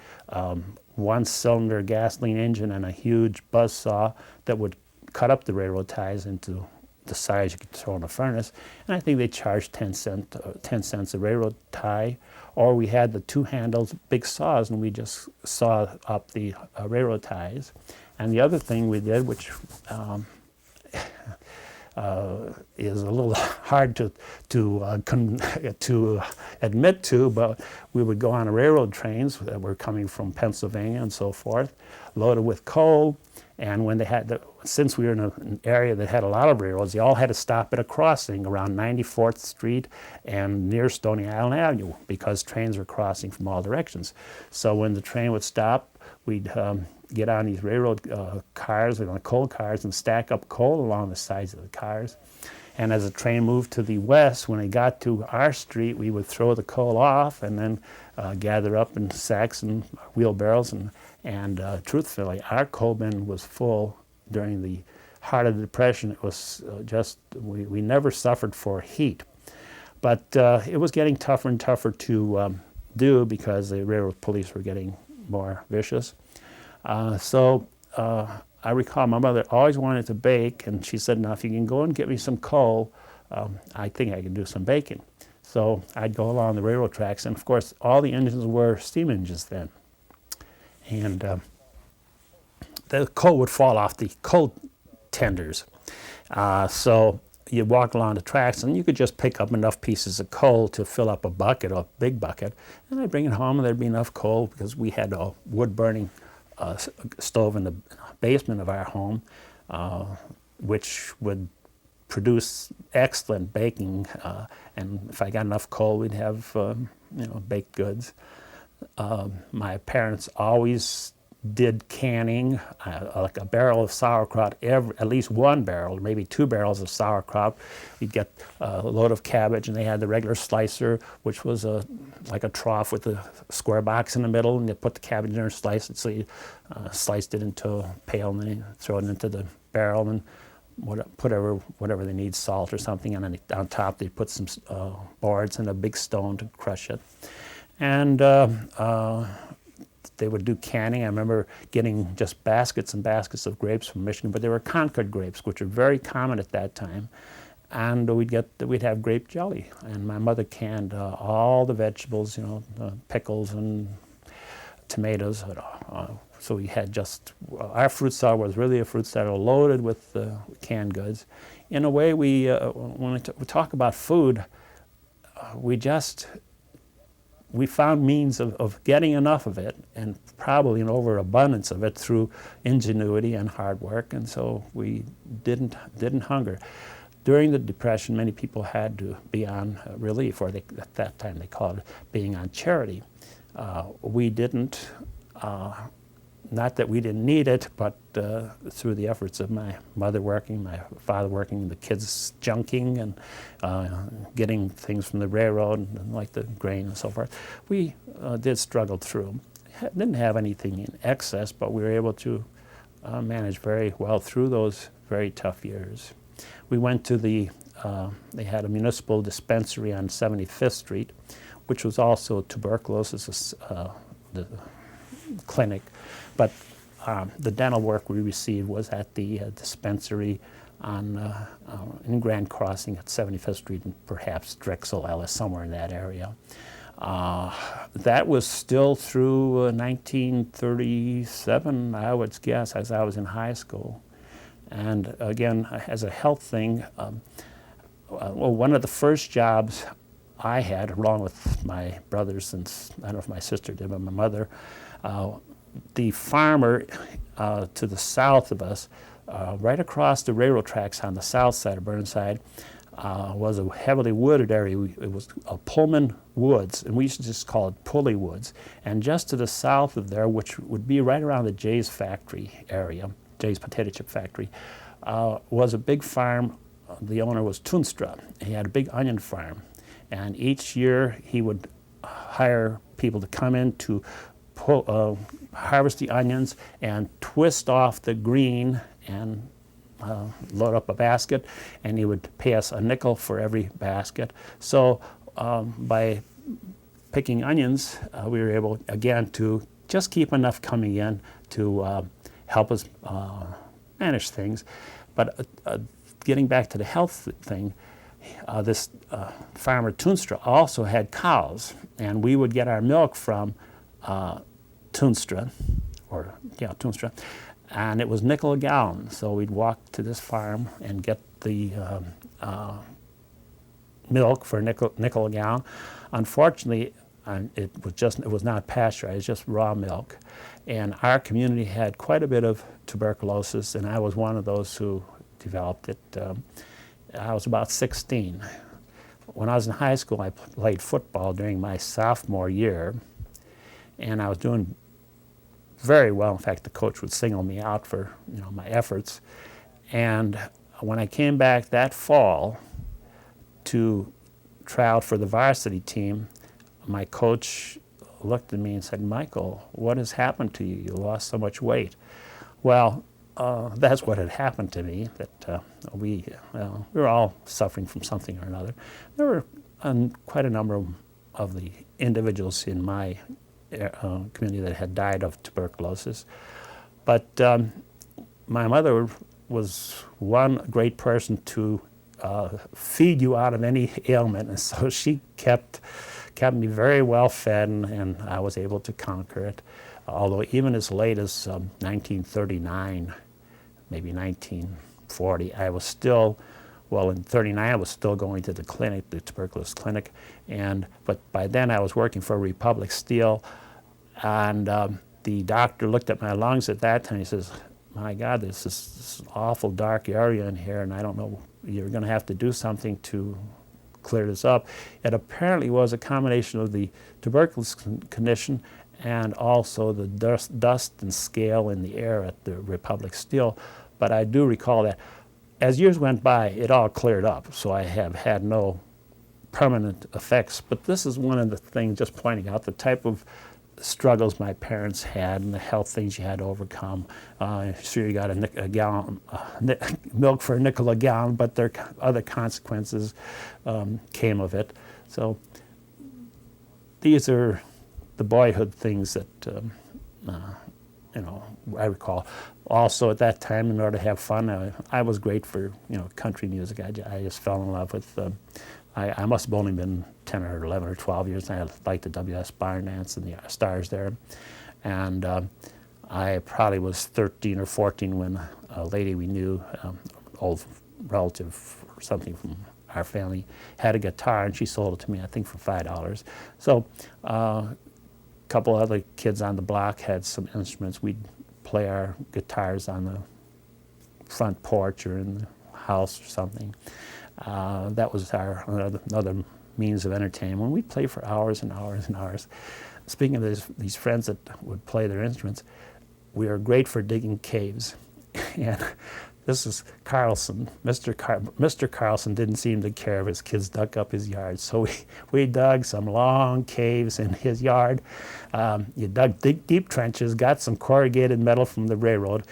Speaker 1: one-cylinder gasoline engine and a huge buzz saw that would cut up the railroad ties into the size you could throw in a furnace. And I think they charged 10 cents a railroad tie. Or we had the 2-handled big saws, and we just saw up the railroad ties. And the other thing we did, which is a little hard to admit to, but we would go on railroad trains that were coming from Pennsylvania and so forth, loaded with coal. And when since we were in an area that had a lot of railroads, they all had to stop at a crossing around 94th Street and near Stony Island Avenue, because trains were crossing from all directions. So when the train would stop, we'd get on these railroad cars, coal cars, and stack up coal along the sides of the cars. And as the train moved to the west, when it got to our street, we would throw the coal off and then gather up in sacks and wheelbarrows. And truthfully, our coal bin was full during the heart of the Depression, it was we never suffered for heat. But it was getting tougher and tougher to do because the railroad police were getting more vicious. So I recall my mother always wanted to bake, and she said, now if you can go and get me some coal, I think I can do some baking. So I'd go along the railroad tracks, and of course all the engines were steam engines then. And the coal would fall off the coal tenders. So you walk along the tracks, and you could just pick up enough pieces of coal to fill up a bucket, a big bucket, and I'd bring it home, and there'd be enough coal because we had a wood-burning stove in the basement of our home, which would produce excellent baking. And if I got enough coal, we'd have baked goods. My parents always did canning, like a barrel of sauerkraut, at least one barrel, maybe 2 barrels of sauerkraut. You'd get a load of cabbage, and they had the regular slicer, which was like a trough with a square box in the middle, and you put the cabbage in there and slice it. So you sliced it into a pail, and then you throw it into the barrel, and put whatever they need, salt or something, and then on top they put some boards and a big stone to crush it. And they would do canning. I remember getting just baskets and baskets of grapes from Michigan, but they were Concord grapes, which were very common at that time. And we'd have grape jelly. And my mother canned all the vegetables, pickles and tomatoes. So we had our fruit cellar was really a fruit cellar loaded with canned goods. In a way, when we talk about food, we found means of getting enough of it, and probably an overabundance of it through ingenuity and hard work, and so we didn't hunger. During the Depression, many people had to be on relief, or at that time they called it being on charity. We didn't, not that we didn't need it, but through the efforts of my mother working, my father working, the kids junking and getting things from the railroad, and like the grain and so forth, we did struggle through. Didn't have anything in excess, but we were able to manage very well through those very tough years. We went to they had a municipal dispensary on 75th Street, which was also tuberculosis the clinic, but the dental work we received was at the dispensary in Grand Crossing at 75th Street, and perhaps Drexel Ellis, somewhere in that area. That was still through 1937, I would guess, as I was in high school. And again, as a health thing, one of the first jobs I had, along with my brothers, and I don't know if my sister did, but my mother, the farmer to the south of us, right across the railroad tracks on the south side of Burnside, was a heavily wooded area. It was Pullman Woods, and we used to just call it Pulley Woods. And just to the south of there, which would be right around the Jay's factory area, Jay's potato chip factory, was a big farm. The owner was Tunstra. He had a big onion farm, and each year he would hire people to come in to harvest the onions and twist off the green and load up a basket, and he would pay us a nickel for every basket. So by picking onions, we were able, again, to just keep enough coming in to help us manage things. But getting back to the health thing, this farmer Tunstra also had cows, and we would get our milk from Tunstra, and it was nickel a gallon. So we'd walk to this farm and get the milk for nickel a gallon. Unfortunately, it was not pasteurized, just raw milk. And our community had quite a bit of tuberculosis, and I was one of those who developed it. I was about 16. When I was in high school, I played football during my sophomore year, and I was doing very well. In fact, the coach would single me out for my efforts. And when I came back that fall to try out for the varsity team, my coach looked at me and said, "Michael, what has happened to you? You lost so much weight." Well, that's what had happened to me, that we were all suffering from something or another. There were quite a number of the individuals in my community that had died of tuberculosis. But my mother was one great person to feed you out of any ailment, and so she kept me very well fed, and I was able to conquer it. Although even as late as 1939, maybe 1940, I was still, well, in 39 I was still going to the clinic, the tuberculosis clinic, but by then I was working for Republic Steel, and the doctor looked at my lungs at that time. He says, "My God, there's this awful dark area in here, and I don't know, you're going to have to do something to clear this up." It apparently was a combination of the tuberculosis condition and also the dust and scale in the air at the Republic Steel. But I do recall that as years went by, it all cleared up, so I have had no permanent effects. But this is one of the things, just pointing out the type of struggles my parents had and the health things you had to overcome. Sure, you got a gallon milk for a nickel a gallon, but there other consequences came of it. So these are the boyhood things that I recall. Also, at that time, in order to have fun, I was great for country music. I just fell in love with. I must have only been 10 or 11 or 12 years, and I liked the W.S. Barn Dance and the Stars there. And I probably was 13 or 14 when a lady we knew, old relative or something from our family, had a guitar, and she sold it to me, I think, for $5. So a couple other kids on the block had some instruments. We'd play our guitars on the front porch or in the house or something. That was our another means of entertainment. We'd play for hours and hours and hours. Speaking of these friends that would play their instruments, we were great for digging caves. And this is Carlson. Mr. Carlson didn't seem to care if his kids dug up his yard. So we dug some long caves in his yard. You dug deep trenches, got some corrugated metal from the railroad,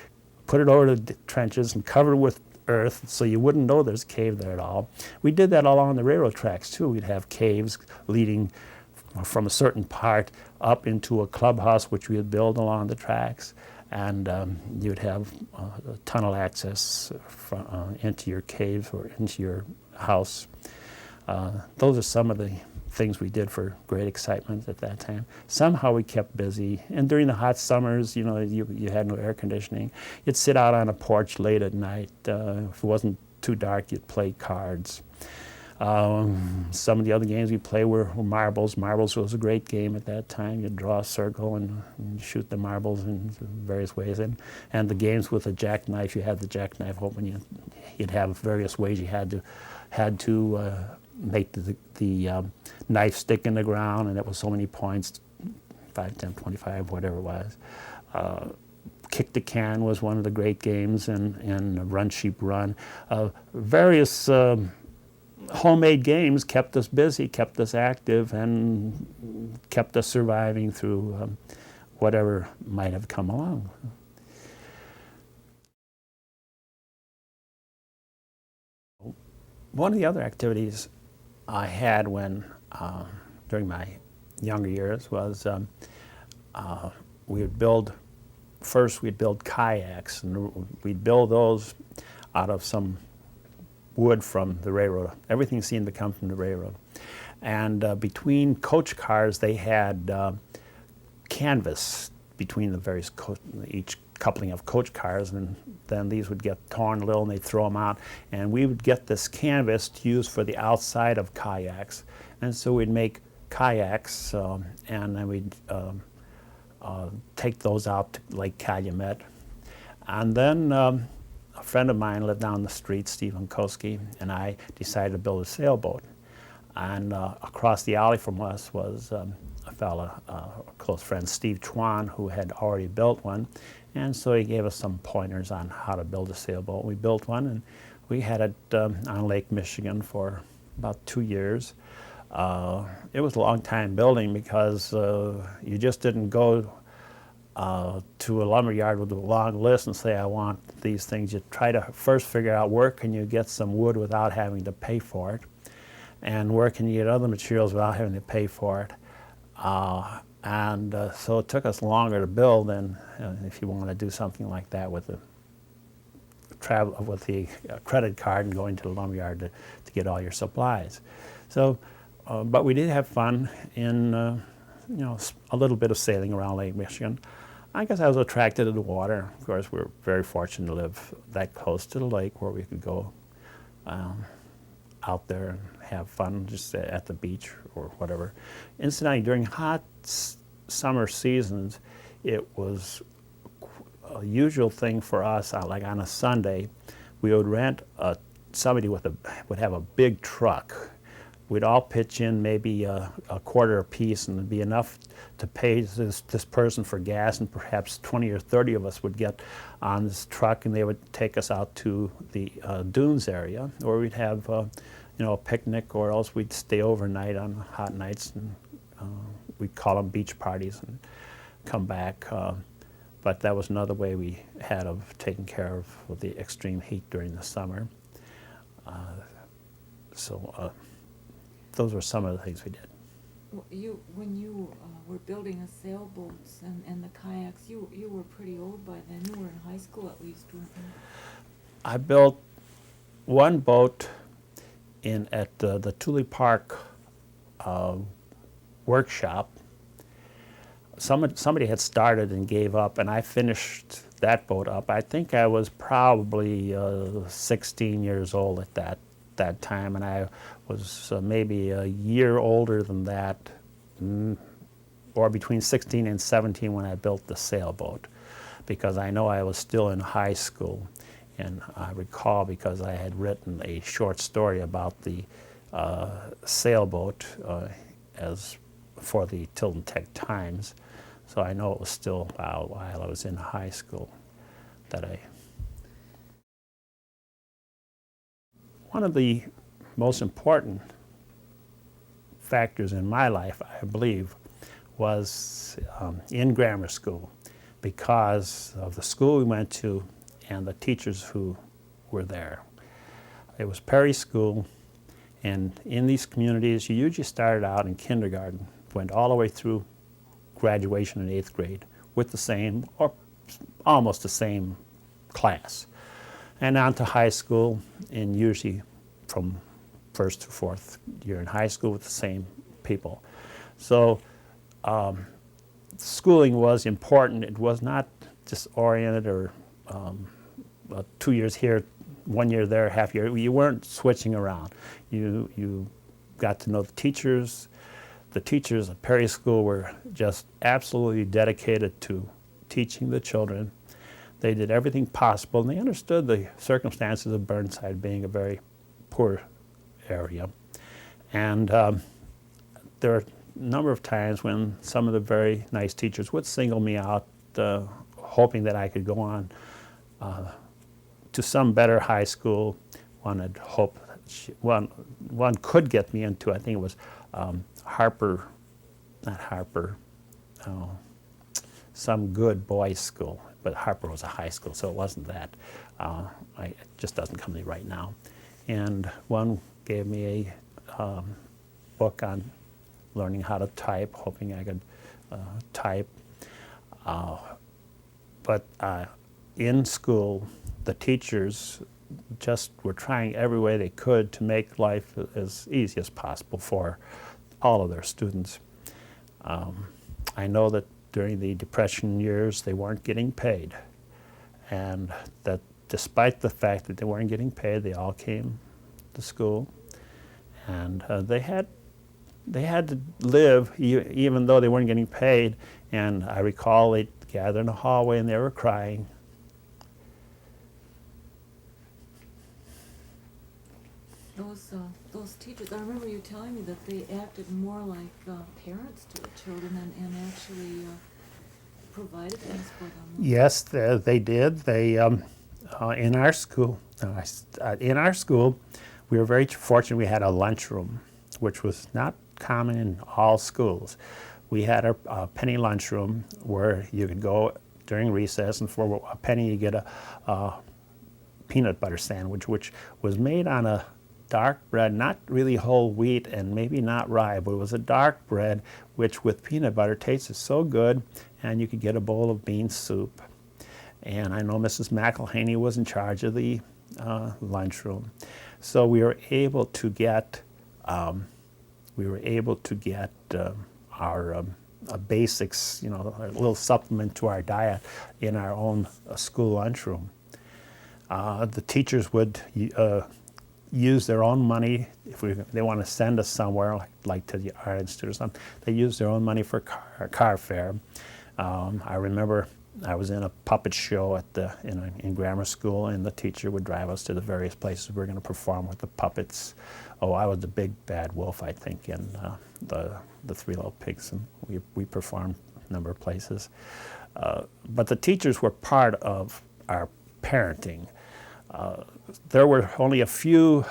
Speaker 1: put it over the trenches and covered it with earth so you wouldn't know there's a cave there at all. We did that along the railroad tracks too. We'd have caves leading from a certain part up into a clubhouse which we would build along the tracks, and you'd have tunnel access into your cave or into your house. Those are some of the things we did for great excitement at that time. Somehow we kept busy, and during the hot summers, you had no air conditioning. You'd sit out on a porch late at night. If it wasn't too dark, you'd play cards. Some of the other games we played were marbles. Marbles was a great game at that time. You'd draw a circle and shoot the marbles in various ways. And the games with a jackknife, you had the jackknife open. You'd have various ways you had to make the knife stick in the ground, and it was so many points, 5, 10, 25, whatever it was. Kick the can was one of the great games, and Run Sheep Run. Various homemade games kept us busy, kept us active, and kept us surviving through whatever might have come along. One of the other activities I had during my younger years was we'd build kayaks, and we'd build those out of some wood from the railroad. Everything seemed to come from the railroad. And between coach cars, they had canvas between the various each coupling of coach cars, and then these would get torn a little and they'd throw them out, and we would get this canvas to use for the outside of kayaks. And so we'd make kayaks, and then we'd take those out to Lake Calumet. And then a friend of mine lived down the street, Steve Hinko, and I decided to build a sailboat. And across the alley from us was a fella, a close friend, Steve Chwan, who had already built one. And so he gave us some pointers on how to build a sailboat. We built one, and we had it on Lake Michigan for about 2 years. It was a long time building because you just didn't go to a lumber yard with a long list and say, I want these things. You try to first figure out where can you get some wood without having to pay for it, and where can you get other materials without having to pay for it. So it took us longer to build than if you want to do something like that with the credit card and going to the lumberyard to get all your supplies. So, but we did have fun in a little bit of sailing around Lake Michigan. I guess I was attracted to the water. Of course, we were very fortunate to live that close to the lake where we could go out there and have fun just at the beach or whatever. Incidentally, during hot summer seasons, it was a usual thing for us, like on a Sunday, we would rent somebody would have a big truck. We'd all pitch in maybe a quarter apiece, and it'd be enough to pay this person for gas, and perhaps 20 or 30 of us would get on this truck, and they would take us out to the dunes area, or we'd have a picnic, or else we'd stay overnight on hot nights, and we'd call them beach parties and come back. But that was another way we had of taking care of the extreme heat during the summer. Those were some of the things we did.
Speaker 2: When you were building the sailboats and the kayaks, you were pretty old by then. You were in high school at least, weren't you?
Speaker 1: I built one boat at the Thule Park workshop. Somebody had started and gave up, and I finished that boat up. I think I was probably 16 years old at that time, and I was maybe a year older than that, or between 16 and 17 when I built the sailboat, because I know I was still in high school. And I recall, because I had written a short story about the sailboat as for the Tilden Tech Times, so I know it was still while I was in high school that one of the most important factors in my life, I believe, was in grammar school, because of the school we went to and the teachers who were there. It was Perry School, and in these communities, you usually started out in kindergarten, went all the way through graduation in 8th grade with the same, or almost the same class, and on to high school, and usually from 1st to 4th year in high school with the same people. So schooling was important. It was not just oriented or 2 years here, 1 year there, half year. You weren't switching around. You got to know the teachers. The teachers at Perry School were just absolutely dedicated to teaching the children. They did everything possible, and they understood the circumstances of Burnside being a very poor area. And there were a number of times when some of the very nice teachers would single me out, hoping that I could go on to some better high school. One had hoped one could get me into, I think it was some good boys' school, but Harper was a high school, so it wasn't that. It just doesn't come to me right now. And one gave me a book on learning how to type, hoping I could type. But in school, the teachers just were trying every way they could to make life as easy as possible for all of their students. I know that during the Depression years, they weren't getting paid, and that despite the fact that they weren't getting paid, they all came to school, and they had to live even though they weren't getting paid. And I recall they gathered in the hallway and they were crying.
Speaker 2: Those teachers, I remember you telling me that they acted more like parents to the children and actually provided things for them.
Speaker 1: Yes, they did. They in our school, we were very fortunate. We had a lunchroom, which was not common in all schools. we had a penny lunchroom where you could go during recess, and for a penny you get a peanut butter sandwich, which was made on a dark bread, not really whole wheat and maybe not rye, but it was a dark bread which with peanut butter tasted so good, and you could get a bowl of bean soup. And I know Mrs. McElhaney was in charge of the lunchroom. So we were able to get our basics, a little supplement to our diet in our own school lunchroom. The teachers would use their own money if they want to send us somewhere, like to the Art Institute or something. They use their own money for car fare. I remember I was in a puppet show in grammar school, and the teacher would drive us to the various places we were going to perform with the puppets. Oh, I was the big bad wolf, I think, in the Three Little Pigs, and we performed a number of places. But the teachers were part of our parenting. There were only a few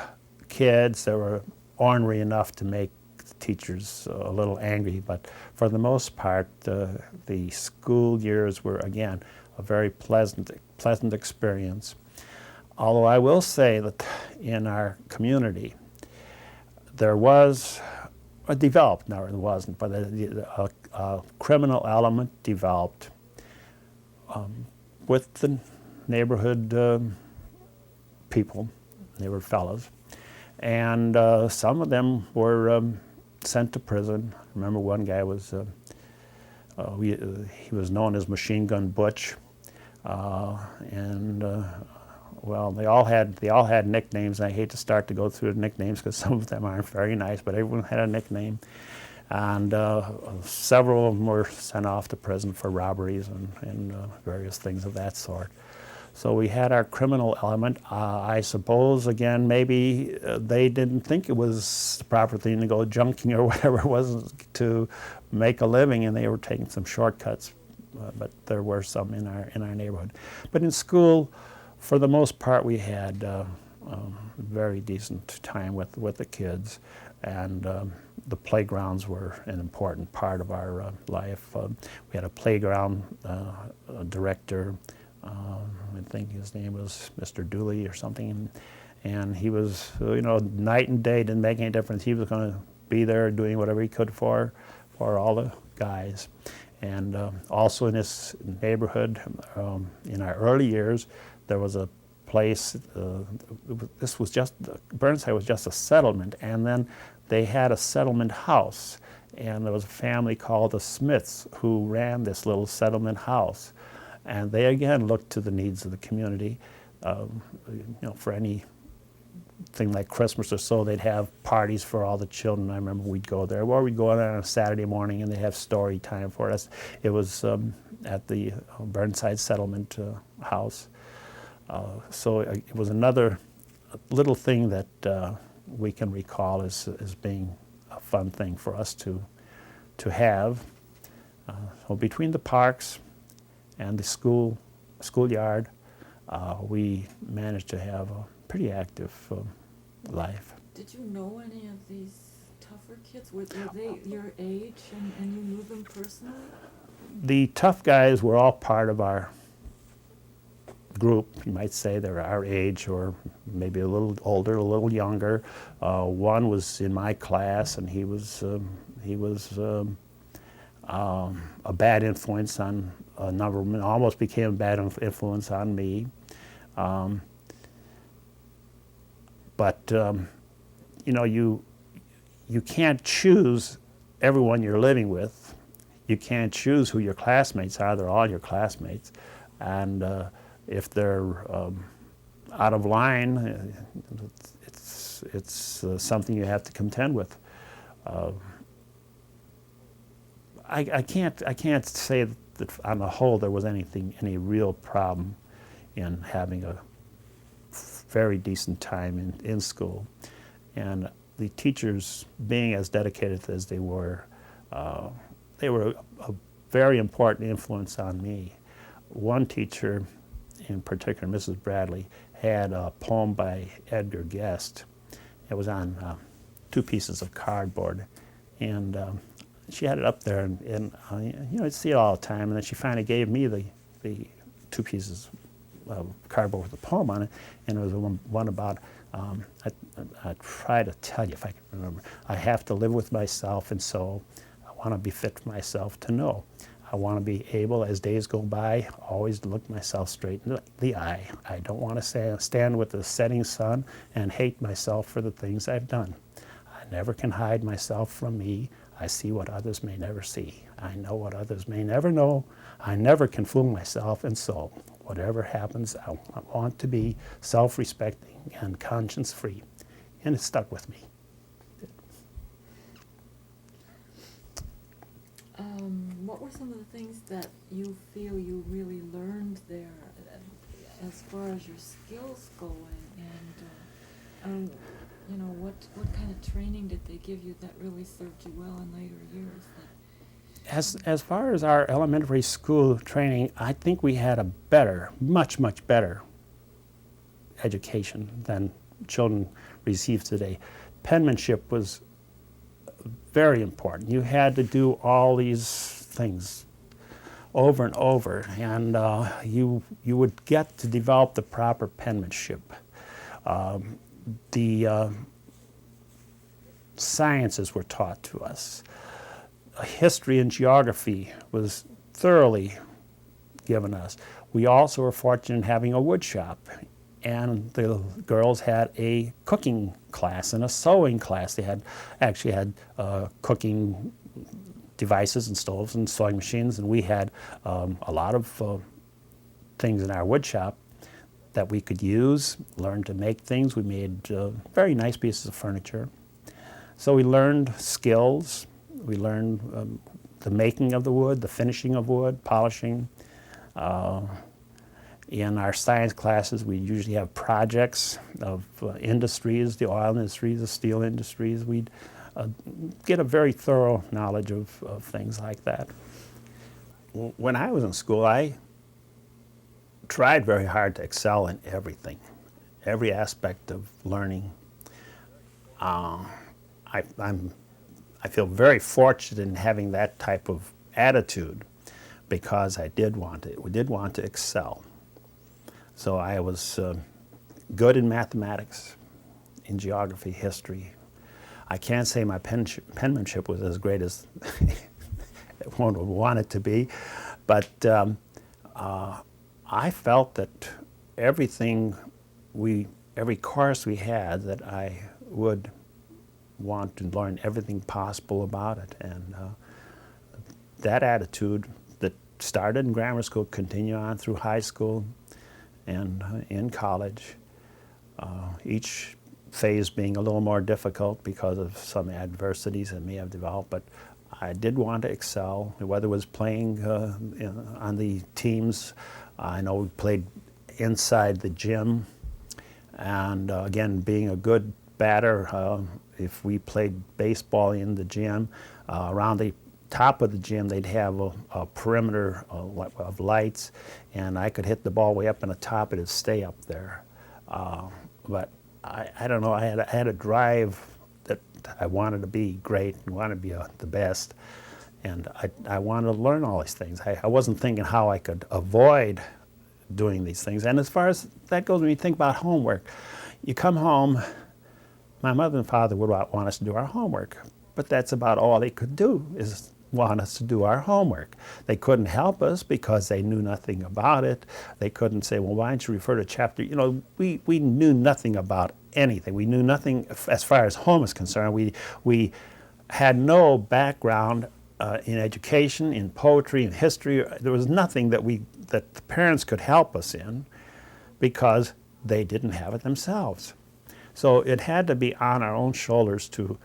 Speaker 1: kids that were ornery enough to make the teachers a little angry, but for the most part, the school years were, again, a very pleasant experience. Although I will say that in our community, there was developed, no, it wasn't, but a criminal element developed with the neighborhood people. They were fellows, and some of them were sent to prison. I remember one guy was he was known as Machine Gun Butch, and well, they all had nicknames. I hate to start to go through the nicknames because some of them aren't very nice, but everyone had a nickname. And several of them were sent off to prison for robberies and various things of that sort. So we had our criminal element. I suppose, again, maybe they didn't think it was the proper thing to go junking or whatever it was to make a living, and they were taking some shortcuts. But there were some in our neighborhood. But in school, for the most part, we had a very decent time with the kids, and the playgrounds were an important part of our life. We had a playground director. I think his name was Mr. Dooley or something, and he was, night and day, didn't make any difference. He was going to be there doing whatever he could for all the guys. And also in this neighborhood, in our early years, there was a place, Burnside was just a settlement, and then they had a settlement house, and there was a family called the Smiths who ran this little settlement house. And they again looked to the needs of the community. For anything like Christmas or so, they'd have parties for all the children. I remember we'd go there, or we'd go there on a Saturday morning and they'd have story time for us. It was at the Burnside Settlement House. So it was another little thing that we can recall as being a fun thing for us to have. So between the parks and the schoolyard, we managed to have a pretty active life.
Speaker 2: Did you know any of these tougher kids? Were they your age and you knew them personally?
Speaker 1: The tough guys were all part of our group. You might say they were our age, or maybe a little older, a little younger. One was in my class, and he was a bad influence on a number of men, almost became a bad influence on me. But you can't choose everyone you're living with. You can't choose who your classmates are. They're all your classmates. And if they're out of line, it's something you have to contend with. I can't say that on the whole there was any real problem in having a very decent time in school. And the teachers, being as dedicated as they were a very important influence on me. One teacher in particular, Mrs. Bradley, had a poem by Edgar Guest. It was on 2 pieces of cardboard, and she had it up there, and I'd see it all the time. And then she finally gave me the 2 pieces of cardboard with a poem on it, and it was one about, I try to tell you if I can remember, I have to live with myself, and so I want to be fit for myself to know. I want to be able, as days go by, always to look myself straight in the eye. I don't want to stand with the setting sun and hate myself for the things I've done. I never can hide myself from me. I see what others may never see. I know what others may never know. I never can fool myself, and so, whatever happens, I want to be self-respecting and conscience-free. And it stuck with me.
Speaker 2: What were some of the things that you feel you really learned there as far as your skills go, and what kind of training did they give you that really served you well in later years?
Speaker 1: As far as our elementary school training, I think we had a better, much better education than children receive today. Penmanship was very important. You had to do all these things over and over, and you would get to develop the proper penmanship. The sciences were taught to us. History and geography was thoroughly given us. We also were fortunate in having a wood shop, and the girls had a cooking class and a sewing class. They actually had cooking devices and stoves and sewing machines, and we had a lot of things in our wood shop that we could use, learn to make things. We made very nice pieces of furniture. So we learned skills. We learned the making of the wood, the finishing of wood, polishing. In our science classes, we usually have projects of industries, the oil industries, the steel industries. We'd get a very thorough knowledge of things like that. When I was in school, I tried very hard to excel in everything, every aspect of learning. I feel very fortunate in having that type of attitude because we did want to excel. So I was good in mathematics, in geography, history. I can't say my penmanship was as great as one would want it to be, but I felt that every course we had, that I would want to learn everything possible about it. And that attitude that started in grammar school continued on through high school and in college, each phase being a little more difficult because of some adversities that may have developed, but I did want to excel, whether it was playing on the teams. I know we played inside the gym, and again, being a good batter, if we played baseball in the gym, around the top of the gym they'd have a perimeter of lights, and I could hit the ball way up in the top, it'd stay up there. But I don't know, I had a drive that I wanted to be great and wanted to be the best, and I wanted to learn all these things. I wasn't thinking how I could avoid doing these things. And as far as that goes, when you think about homework, you come home, my mother and father would want us to do our homework, but that's about all they could do, is want us to do our homework. They couldn't help us because they knew nothing about it. They couldn't say, well, why don't you refer to chapter? You know, we knew nothing about anything. We knew nothing as far as home is concerned. We had no background in education, in poetry, in history. There was nothing that the parents could help us in because they didn't have it themselves. So it had to be on our own shoulders to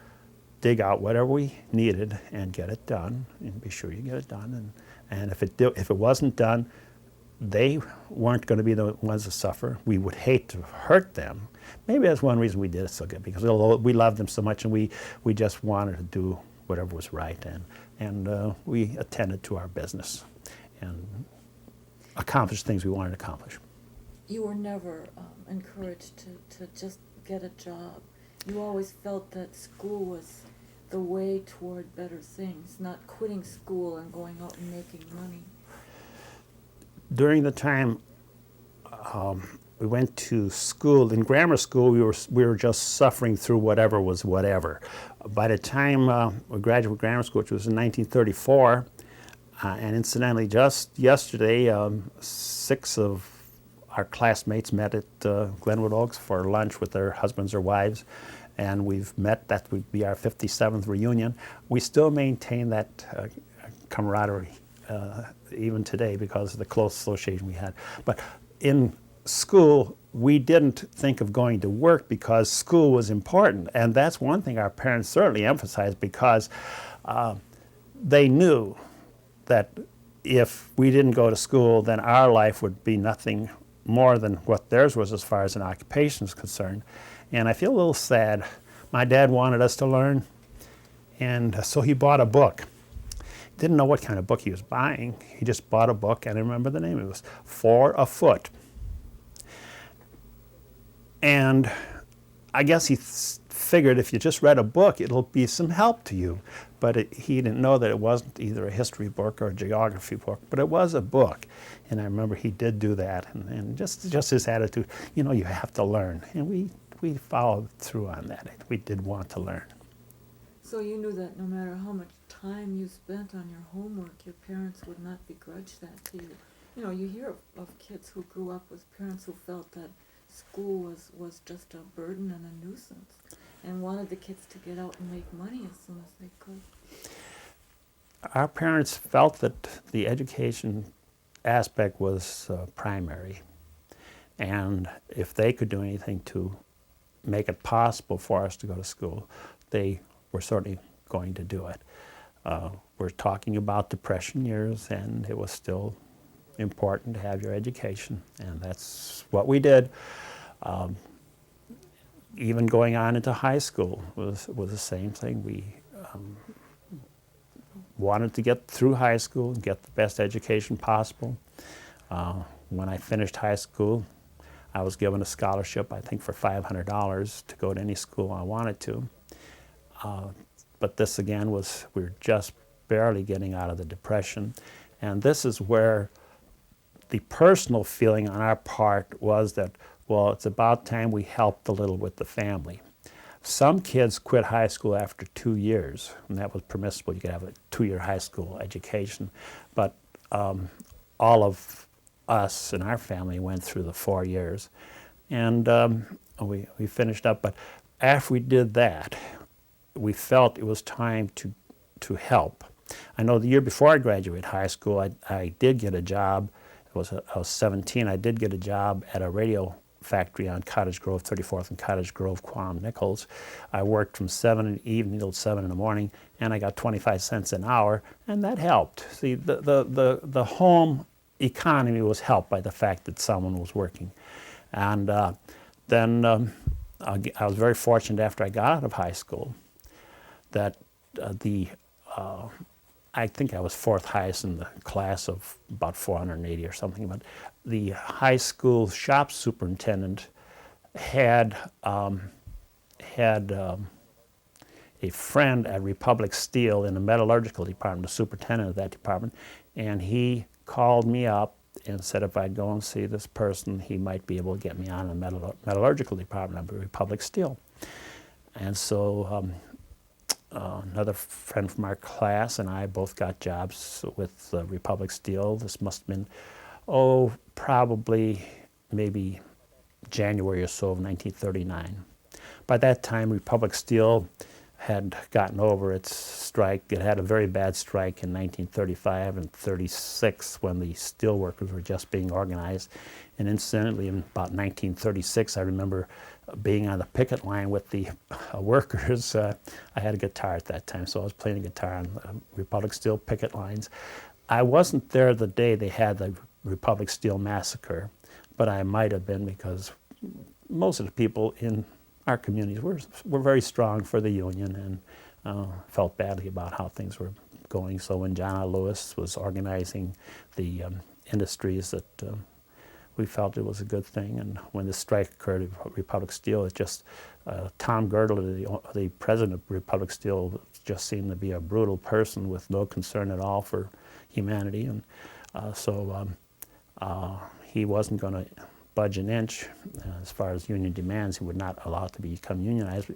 Speaker 1: dig out whatever we needed and get it done, and be sure you get it done. And if it wasn't done, they weren't going to be the ones to suffer. We would hate to hurt them. Maybe that's one reason we did it so good, because we loved them so much, and we just wanted to do whatever was right, and we attended to our business and accomplished things we wanted to accomplish.
Speaker 2: You were never encouraged to just get a job. You always felt that school was the way toward better things, not quitting school and going out and making money?
Speaker 1: During the time we went to school, in grammar school, we were just suffering through whatever was whatever. By the time we graduated grammar school, which was in 1934, and incidentally, just yesterday, 6 of our classmates met at Glenwood Oaks for lunch with their husbands or wives, and we've met. That would be our 57th reunion. We still maintain that camaraderie even today because of the close association we had. But in school, we didn't think of going to work because school was important, and that's one thing our parents certainly emphasized, because they knew that if we didn't go to school, then our life would be nothing more than what theirs was as far as an occupation is concerned. And I feel a little sad. My dad wanted us to learn, and so he bought a book. Didn't know what kind of book he was buying. He just bought a book, and I remember the name. It was For a Foot. And I guess he figured if you just read a book, it'll be some help to you. But he didn't know that it wasn't either a history book or a geography book, but it was a book. And I remember he did do that, and just his attitude, you know, you have to learn. And we followed through on that. We did want to learn.
Speaker 2: So you knew that no matter how much time you spent on your homework, your parents would not begrudge that to you. You know, you hear of kids who grew up with parents who felt that school was just a burden and a nuisance, and wanted the kids to get out and make money as soon as they could.
Speaker 1: Our parents felt that the education aspect was primary, and if they could do anything to make it possible for us to go to school, they were certainly going to do it. We're talking about Depression years, and it was still important to have your education, and that's what we did. Even going on into high school was the same thing. We wanted to get through high school and get the best education possible. When I finished high school, I was given a scholarship, I think, for $500 to go to any school I wanted to. But this again was, we were just barely getting out of the Depression. And this is where the personal feeling on our part was that, well, it's about time we helped a little with the family. Some kids quit high school after 2 years, and that was permissible. You could have a 2-year high school education. But all of us in our family went through the 4 years. And we finished up. But after we did that, we felt it was time to help. I know the year before I graduated high school, I did get a job. I was 17. I did get a job at a radio factory on Cottage Grove, 34th and Cottage Grove, Quam Nichols. I worked from 7 in the evening till 7 in the morning, and I got 25 cents an hour, and that helped. See, the home economy was helped by the fact that someone was working. And then I was very fortunate after I got out of high school that I think I was 4th highest in the class of about 480 or something, but the high school shop superintendent had a friend at Republic Steel in the metallurgical department, the superintendent of that department, and he called me up and said if I'd go and see this person, he might be able to get me on in the metallurgical department of Republic Steel. And so another friend from our class and I both got jobs with Republic Steel. This must have been, probably maybe January or so of 1939. By that time, Republic Steel had gotten over its strike. It had a very bad strike in 1935 and 36 when the steel workers were just being organized. And incidentally, in about 1936, I remember being on the picket line with the workers. I had a guitar at that time, so I was playing a guitar on Republic Steel picket lines. I wasn't there the day they had the Republic Steel massacre, but I might have been because most of the people in our communities were very strong for the Union and felt badly about how things were going. So when John R. Lewis was organizing the industries that we felt it was a good thing. And when the strike occurred at Republic Steel, it just, Tom Girdle, the president of Republic Steel, just seemed to be a brutal person with no concern at all for humanity. And he wasn't going to budge an inch as far as union demands. He would not allow it to become unionized.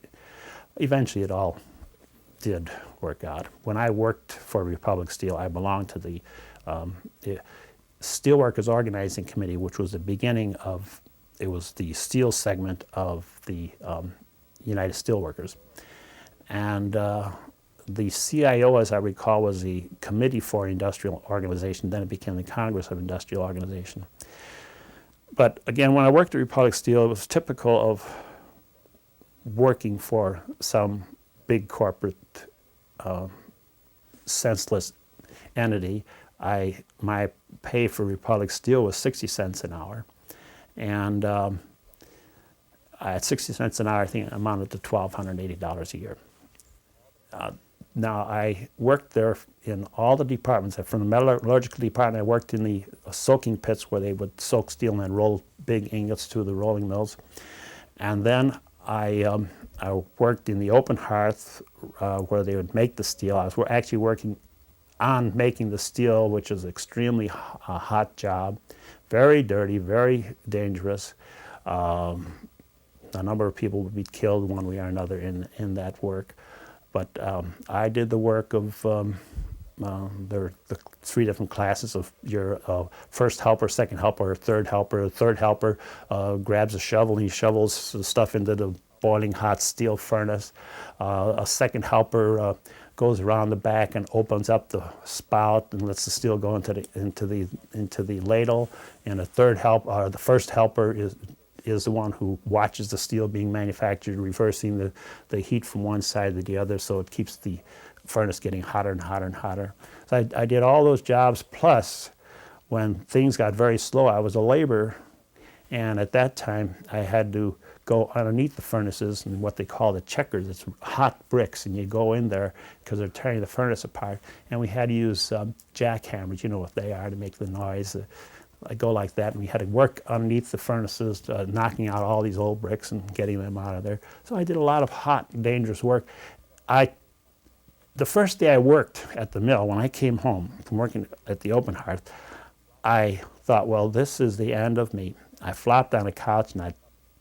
Speaker 1: Eventually, it all did work out. When I worked for Republic Steel, I belonged to the Steelworkers Organizing Committee, which was the beginning of, it was the steel segment of the United Steelworkers. And the CIO, as I recall, was the Committee for Industrial Organization. Then it became the Congress of Industrial Organization. But again, when I worked at Republic Steel, it was typical of working for some big corporate senseless entity. My pay for Republic Steel was 60 cents an hour. And at 60 cents an hour, I think it amounted to $1,280 a year. Now, I worked there in all the departments. From the metallurgical department, I worked in the soaking pits where they would soak steel and then roll big ingots to the rolling mills. And then I worked in the open hearth where they would make the steel. I was actually working on making the steel, which is an extremely hot job, very dirty, very dangerous. A number of people would be killed one way or another in that work. But I did the work of, there are the three different classes of your first helper, second helper, third helper. The third helper grabs a shovel and he shovels the stuff into the boiling hot steel furnace. A second helper goes around the back and opens up the spout and lets the steel go into the ladle. And the first helper is the one who watches the steel being manufactured, reversing the heat from one side to the other, so it keeps the furnace getting hotter and hotter and hotter. So I did all those jobs, plus when things got very slow, I was a laborer, and at that time I had to go underneath the furnaces and what they call the checkers. It's hot bricks, and you go in there because they're tearing the furnace apart, and we had to use jackhammers, you know what they are, to make the noise. I go like that, and we had to work underneath the furnaces, knocking out all these old bricks and getting them out of there. So I did a lot of hot, dangerous work. The first day I worked at the mill, when I came home from working at the open hearth, I thought, well, this is the end of me. I flopped on a couch, and I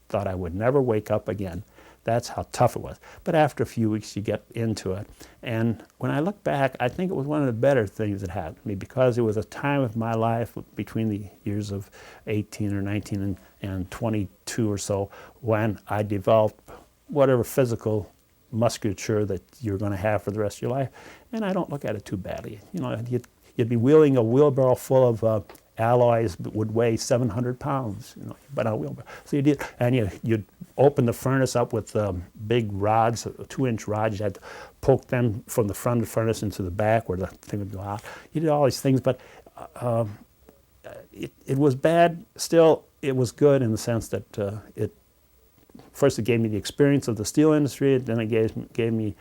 Speaker 1: thought I would never wake up again. That's how tough it was. But after a few weeks, you get into it. And when I look back, I think it was one of the better things that happened to me, because it was a time of my life between the years of 18 or 19 and 22 or so when I developed whatever physical musculature that you're going to have for the rest of your life. And I don't look at it too badly. You know, you'd be wheeling a wheelbarrow full of alloys that would weigh 700 pounds, you know, but on a wheelbarrow. So you did, and you'd open the furnace up with big rods, 2-inch rods. You had to poke them from the front of the furnace into the back where the thing would go out. You did all these things, but it was bad. Still, it was good in the sense that first it gave me the experience of the steel industry, then it gave me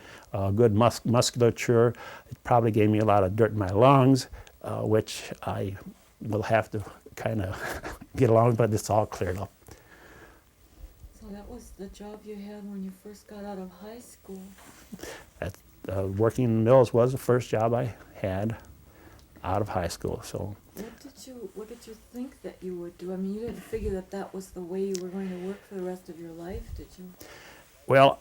Speaker 1: good musculature. It probably gave me a lot of dirt in my lungs, which I will have to kind of get along, but it's all cleared up.
Speaker 2: So that was the job you had when you first got out of high school.
Speaker 1: Working in the mills was the first job I had out of high school. So
Speaker 2: what did you think that you would do? I mean, you didn't figure that that was the way you were going to work for the rest of your life, did you?
Speaker 1: Well,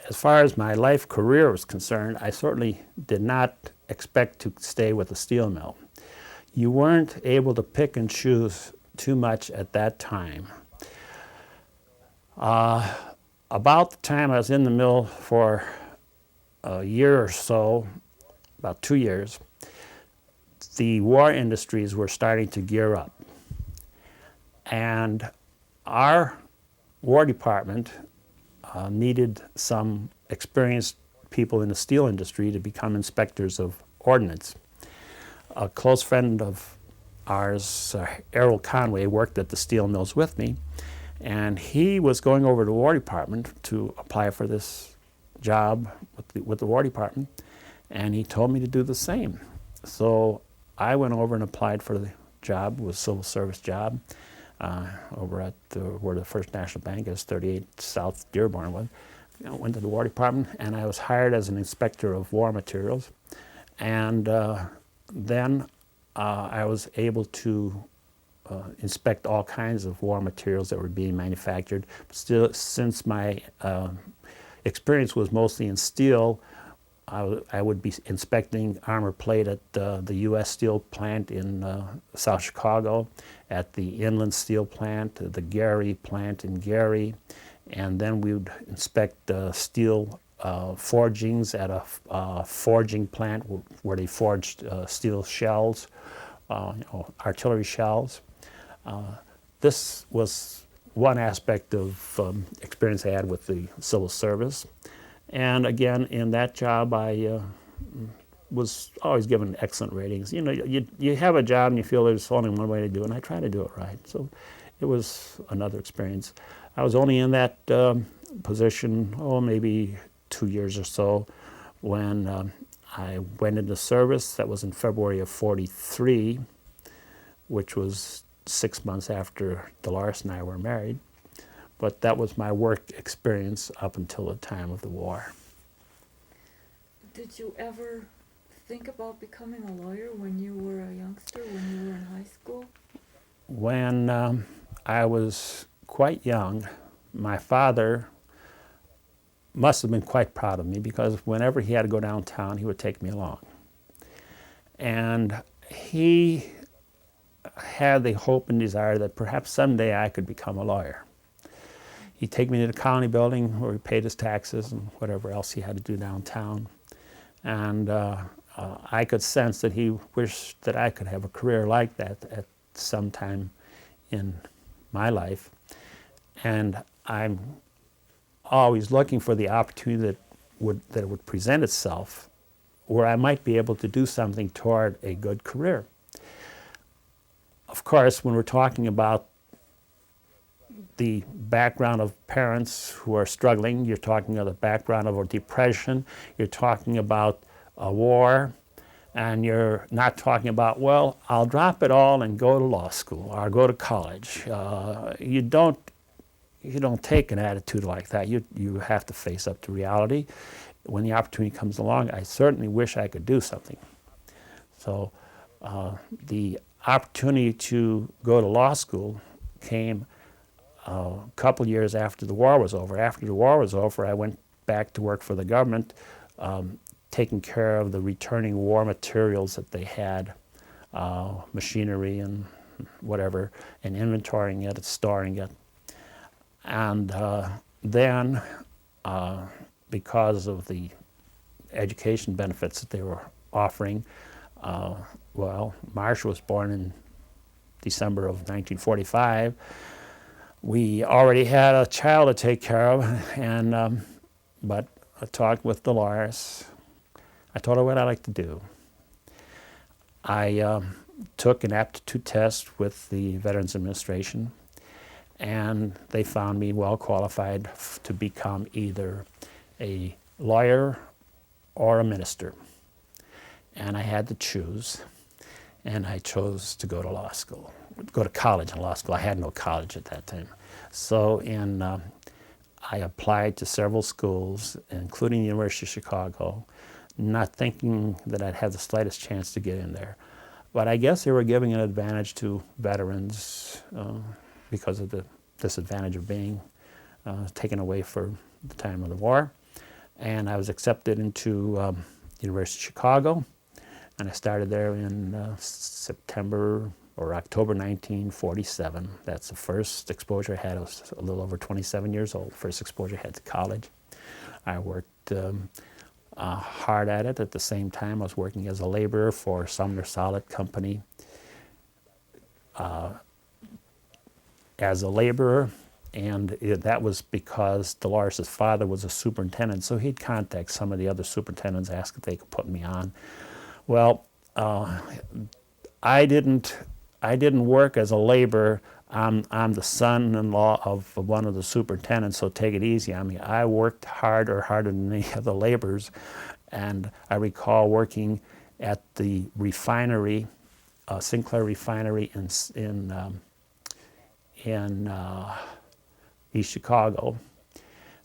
Speaker 1: as far as my life career was concerned, I certainly did not expect to stay with a steel mill. You weren't able to pick and choose too much at that time. About the time I was in the mill for a year or so, about 2 years, the war industries were starting to gear up. And our War Department needed some experienced people in the steel industry to become inspectors of ordnance. A close friend of ours, Errol Conway, worked at the steel mills with me, and he was going over to the War Department to apply for this job with the War Department, and he told me to do the same. So I went over and applied for job was a civil service job over at where the First National Bank is, 38 South Dearborn was. Went to the War Department, and I was hired as an inspector of war materials. And then I was able to inspect all kinds of war materials that were being manufactured. Still, since my experience was mostly in steel, I would be inspecting armor plate at the U.S. Steel plant in South Chicago, at the Inland Steel plant, the Gary plant in Gary, and then we would inspect steel forgings at a forging plant where they forged steel shells, artillery shells. This was one aspect of experience I had with the civil service. And again, in that job, I was always given excellent ratings. You know, you have a job and you feel there's only one way to do it, and I try to do it right. So it was another experience. I was only in that position, maybe 2 years or so, when I went into service. That was in February of '43, which was 6 months after Dolores and I were married. But that was my work experience up until the time of the war.
Speaker 2: Did you ever think about becoming a lawyer when you were a youngster, when you were in high school?
Speaker 1: When I was quite young, my father must have been quite proud of me, because whenever he had to go downtown, he would take me along. And he had the hope and desire that perhaps someday I could become a lawyer. He'd take me to the county building where he paid his taxes and whatever else he had to do downtown. And I could sense that he wished that I could have a career like that at some time in my life. And I'm always looking for the opportunity that would present itself where I might be able to do something toward a good career. Of course, when we're talking about the background of parents who are struggling, you're talking about the background of a depression, you're talking about a war, and you're not talking about, well, I'll drop it all and go to law school or go to college. You don't take an attitude like that. You have to face up to reality. When the opportunity comes along, I certainly wish I could do something. So the opportunity to go to law school came a couple years after the war was over. After the war was over, I went back to work for the government, taking care of the returning war materials that they had, machinery and whatever, and inventorying it and storing it. And then, because of the education benefits that they were offering, Marcia was born in December of 1945. We already had a child to take care of, and but I talked with Dolores. I told her what I like to do. I took an aptitude test with the Veterans Administration, and they found me well qualified to become either a lawyer or a minister. And I had to choose, and I chose to go to law school, go to college and law school. I had no college at that time. So I applied to several schools, including the University of Chicago, not thinking that I'd have the slightest chance to get in there. But I guess they were giving an advantage to veterans because of the disadvantage of being taken away for the time of the war. And I was accepted into the University of Chicago, and I started there in September or October 1947. That's the first exposure I had. I was a little over 27 years old, first exposure I had to college. I worked hard at it. At the same time, I was working as a laborer for Sumner Solid Company. As a laborer, and that was because Dolores' father was a superintendent, so he'd contact some of the other superintendents, ask if they could put me on. Well, I didn't work as a laborer. I'm the son-in-law of one of the superintendents, so take it easy on me. I worked harder than any of the laborers, and I recall working at the refinery Sinclair refinery in East Chicago.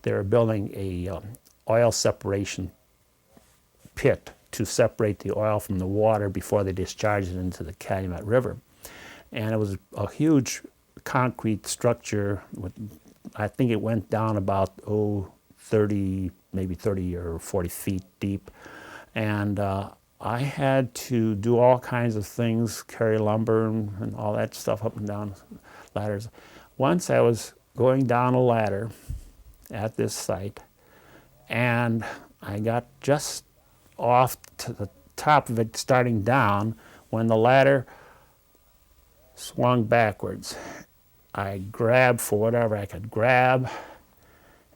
Speaker 1: They were building a oil separation pit to separate the oil from the water before they discharged it into the Calumet River. And it was a huge concrete structure with, I think it went down about 30, maybe 30 or 40 feet deep. And I had to do all kinds of things, carry lumber and all that stuff up and down ladders. Once I was going down a ladder at this site, and I got just off to the top of it starting down when the ladder swung backwards. I grabbed for whatever I could grab,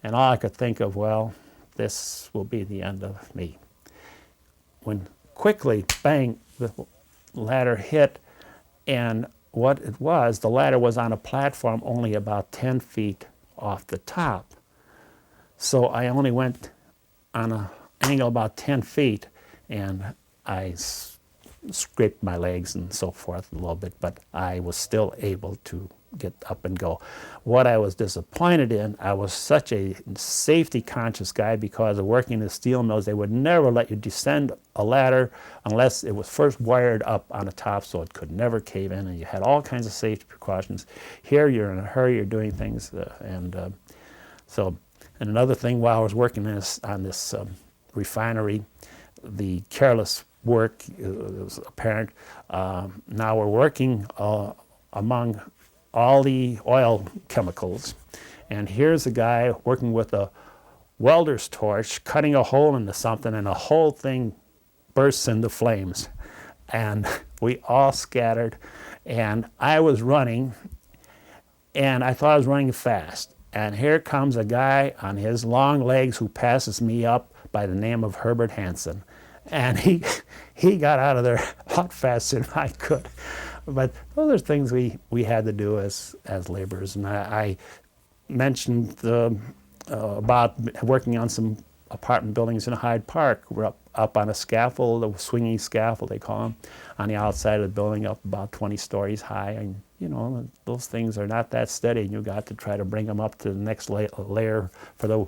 Speaker 1: and all I could think of, well, this will be the end of me. When quickly, bang, the ladder hit, and what it was, the ladder was on a platform only about 10 feet off the top. So I only went on an angle about 10 feet, and I scraped my legs and so forth a little bit, but I was still able to get up and go. What I was disappointed in, I was such a safety conscious guy because of working in the steel mills. They would never let you descend a ladder unless it was first wired up on the top so it could never cave in, and you had all kinds of safety precautions. Here you're in a hurry, you're doing things, and another thing, while I was working on this refinery, the careless work was apparent. Now we're working among all the oil chemicals, and here's a guy working with a welder's torch, cutting a hole into something, and the whole thing bursts into flames. And we all scattered, and I was running, and I thought I was running fast. And here comes a guy on his long legs who passes me up by the name of Herbert Hansen. And he got out of there a lot faster than I could. But those are things we had to do as laborers. And I mentioned about working on some apartment buildings in Hyde Park. We're up on a scaffold, a swinging scaffold they call them, on the outside of the building, up about 20 stories high. And you know, those things are not that steady, and you got to try to bring them up to the next layer for the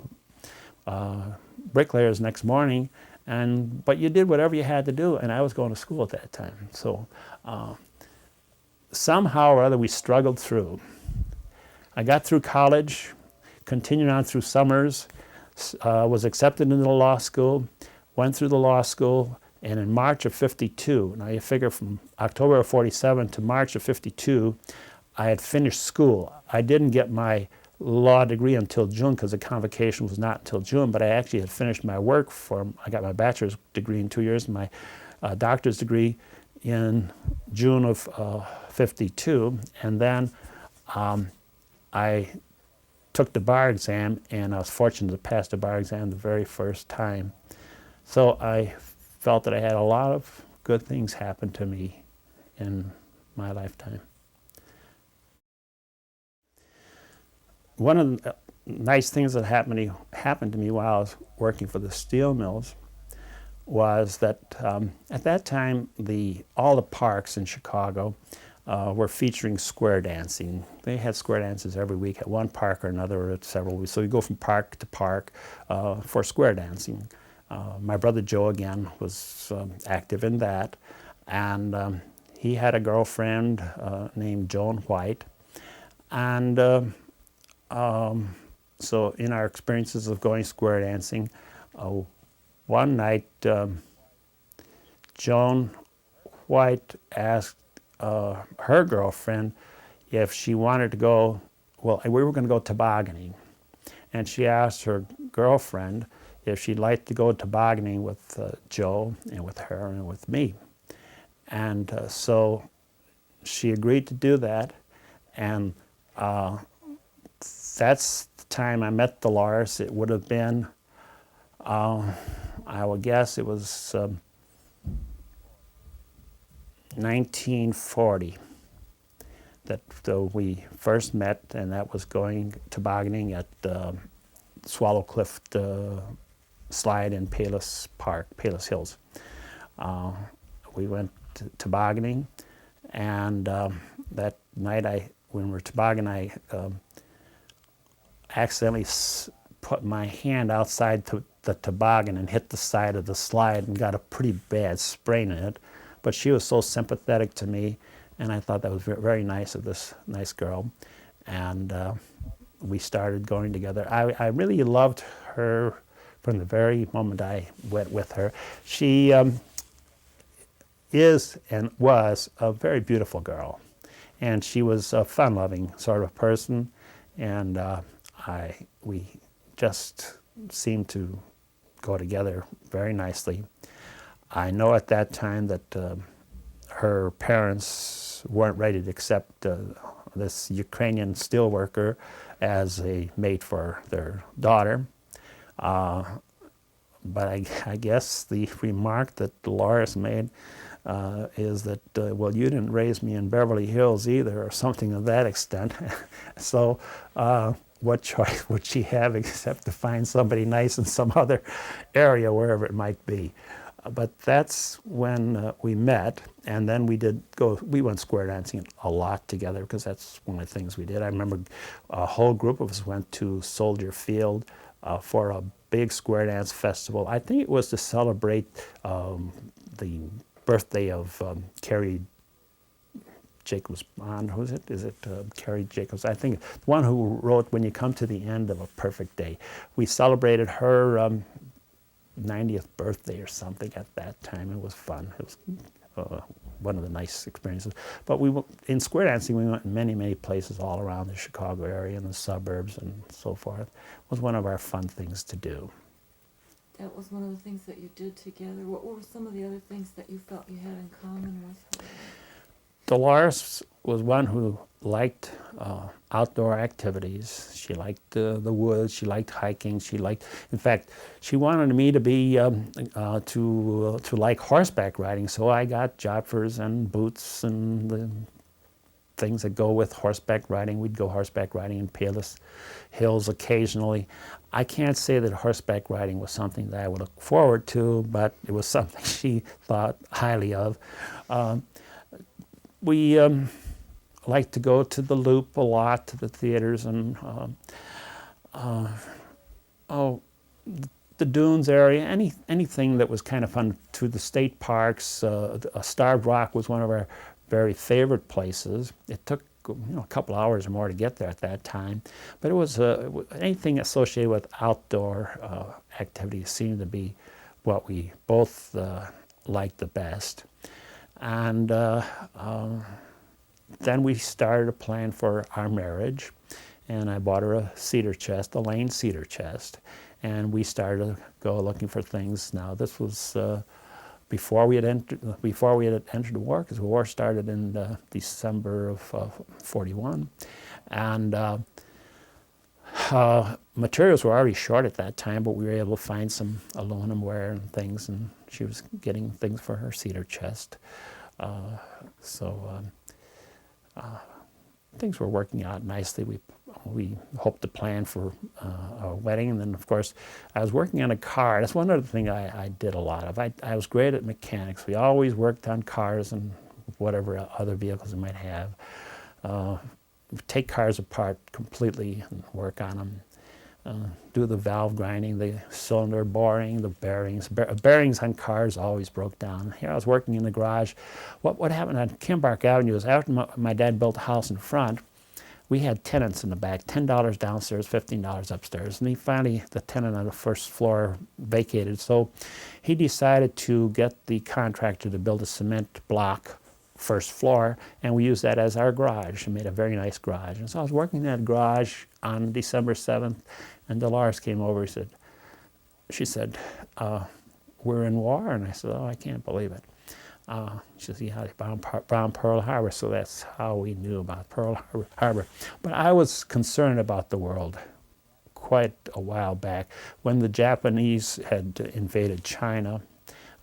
Speaker 1: bricklayers next morning. But you did whatever you had to do, and I was going to school at that time. So somehow or other we struggled through. I got through college, continued on through summers, was accepted into the law school, went through the law school, and in March of '52, now you figure from October of '47 to March of '52, I had finished school. I didn't get my law degree until June because the convocation was not until June, but I actually had finished my work I got my bachelor's degree in 2 years and my doctor's degree in June of '52, and then I took the bar exam, and I was fortunate to pass the bar exam the very first time. So I felt that I had a lot of good things happen to me in my lifetime. One of the nice things that happened to me while I was working for the steel mills was that at that time all the parks in Chicago were featuring square dancing. They had square dances every week at one park or another, or at several weeks. So you go from park to park for square dancing. My brother Joe, again, was active in that, and he had a girlfriend named Joan White. And so in our experiences of going square dancing, one night Joan White asked her girlfriend if she wanted to go, well, we were going to go tobogganing, and she asked her girlfriend if she'd like to go tobogganing with Joe and with her and with me. And so she agreed to do that, and that's the time I met Dolores. It would have been, I would guess it was 1940 that we first met, and that was going tobogganing at Swallow Cliff Slide in Palos Park, Palos Hills. We went tobogganing, And that night, when we were tobogganing, I accidentally put my hand outside the toboggan and hit the side of the slide and got a pretty bad sprain in it. But she was so sympathetic to me, and I thought that was very nice of this nice girl. And we started going together. I really loved her from the very moment I went with her. She is and was a very beautiful girl, and she was a fun-loving sort of person, and we just seemed to go together very nicely. I know at that time that her parents weren't ready to accept this Ukrainian steelworker as a mate for their daughter. But I guess the remark that Dolores made is that, well, you didn't raise me in Beverly Hills either, or something of that extent. So what choice would she have except to find somebody nice in some other area, wherever it might be? But that's when we met, and then we went square dancing a lot together, because that's one of the things we did. I remember a whole group of us went to Soldier Field for a big square dance festival. I think it was to celebrate the birthday of Carrie Jacobs Bond. Who is it? Is it Carrie Jacobs? I think the one who wrote "When You Come to the End of a Perfect Day." We celebrated her 90th birthday or something at that time. It was fun. It was one of the nice experiences. But in square dancing, we went many, many places all around the Chicago area and the suburbs and so forth. It was one of our fun things to do.
Speaker 2: That was one of the things that you did together. What were some of the other things that you felt you had in common with her?
Speaker 1: Dolores was one who liked outdoor activities. She liked the woods. She liked hiking. In fact, she wanted me to be to like horseback riding. So I got joppers and boots and the things that go with horseback riding. We'd go horseback riding in Palos Hills occasionally. I can't say that horseback riding was something that I would look forward to, but it was something she thought highly of. We liked to go to the Loop a lot, to the theaters, and the Dunes area, anything that was kind of fun, to the state parks. Starved Rock was one of our very favorite places. It took a couple hours or more to get there at that time, but it was anything associated with outdoor activities seemed to be what we both liked the best. And then we started a plan for our marriage, and I bought her a cedar chest, a Lane cedar chest, and we started to go looking for things. Now this was before we had entered the war, because the war started in December of '41, and materials were already short at that time, but we were able to find some aluminum ware and things, and she was getting things for her cedar chest. Things were working out nicely. We hoped to plan for a wedding, and then of course I was working on a car. That's one other thing I did a lot of. I was great at mechanics. We always worked on cars and whatever other vehicles we might have. Take cars apart completely and work on them. Do the valve grinding, the cylinder boring, the bearings. Bearings on cars always broke down. Here I was working in the garage. What happened on Kimbark Avenue is after my dad built a house in front, we had tenants in the back, $10 downstairs, $15 upstairs. And the tenant on the first floor vacated. So he decided to get the contractor to build a cement block first floor, and we used that as our garage and made a very nice garage. And so I was working in that garage on December 7th, and Dolores came over. She said, we're in war? And I said, oh, I can't believe it. She said, yeah, they bombed Pearl Harbor, so that's how we knew about Pearl Harbor. But I was concerned about the world quite a while back. When the Japanese had invaded China,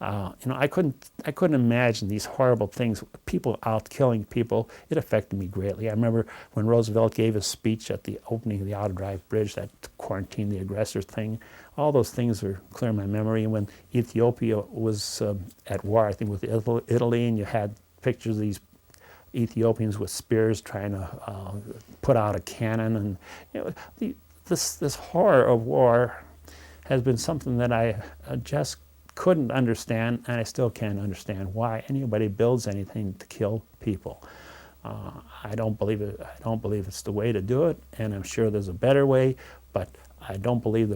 Speaker 1: I couldn't imagine these horrible things, people out killing people. It affected me greatly. I remember when Roosevelt gave his speech at the opening of the Outer Drive Bridge, that quarantine the aggressor thing. All those things are clear in my memory. And when Ethiopia was at war, I think with Italy, and you had pictures of these Ethiopians with spears trying to put out a cannon, and this horror of war has been something that I just couldn't understand, and I still can't understand why anybody builds anything to kill people. I don't believe it. I don't believe it's the way to do it, and I'm sure there's a better way. But I don't believe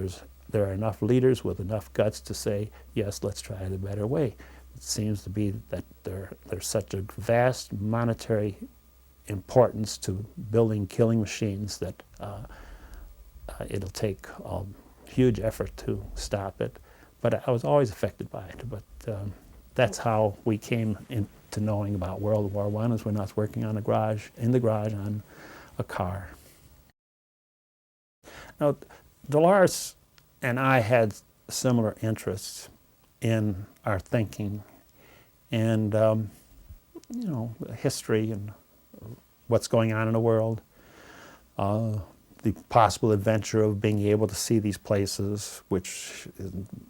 Speaker 1: there are enough leaders with enough guts to say, yes, let's try the better way. It seems to be that there's such a vast monetary importance to building killing machines that it'll take a huge effort to stop it. But I was always affected by it. But that's how we came into knowing about World War I, is when I was working on in the garage on a car. Now, Dolores and I had similar interests in our thinking and, history and what's going on in the world, the possible adventure of being able to see these places, which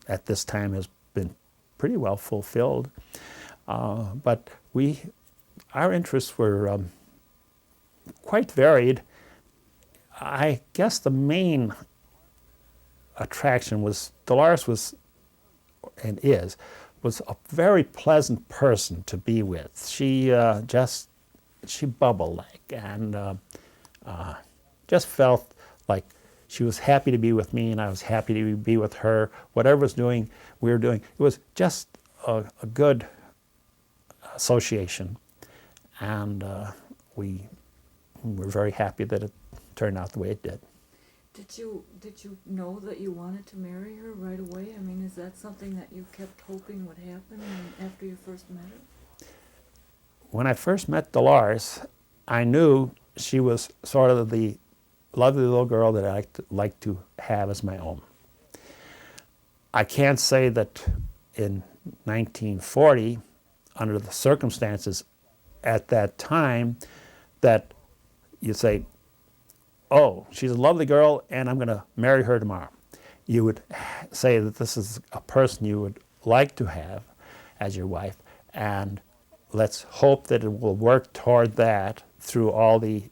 Speaker 1: at this time has been pretty well fulfilled. But our interests were quite varied. I guess the main attraction was Dolores was a very pleasant person to be with. She bubbled like, and just felt like she was happy to be with me, and I was happy to be with her. Whatever we were doing. It was just a good association, and we were very happy that it turned out the way it did.
Speaker 2: Did you know that you wanted to marry her right away? I mean, is that something that you kept hoping would happen after you first met her?
Speaker 1: When I first met Dolores, I knew she was sort of the lovely little girl that I like to have as my own. I can't say that in 1940, under the circumstances at that time, that you say, oh, she's a lovely girl and I'm going to marry her tomorrow. You would say that this is a person you would like to have as your wife, and let's hope that it will work toward that through all the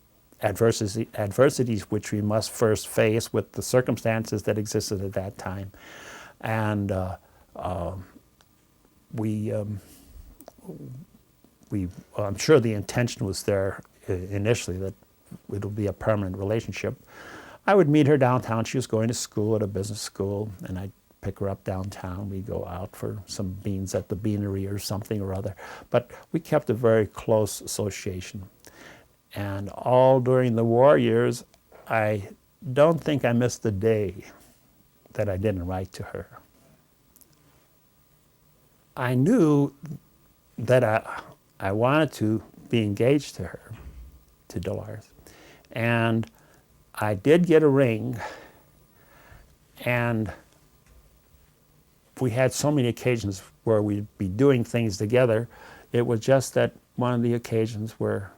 Speaker 1: adversities which we must first face with the circumstances that existed at that time. And I'm sure the intention was there initially that it'll be a permanent relationship. I would meet her downtown. She was going to school at a business school, and I'd pick her up downtown. We'd go out for some beans at the beanery or something or other. But we kept a very close association. And all during the war years, I don't think I missed a day that I didn't write to her. I knew that I wanted to be engaged to her, to Dolores. And I did get a ring, and we had so many occasions where we'd be doing things together. It was just that one of the occasions where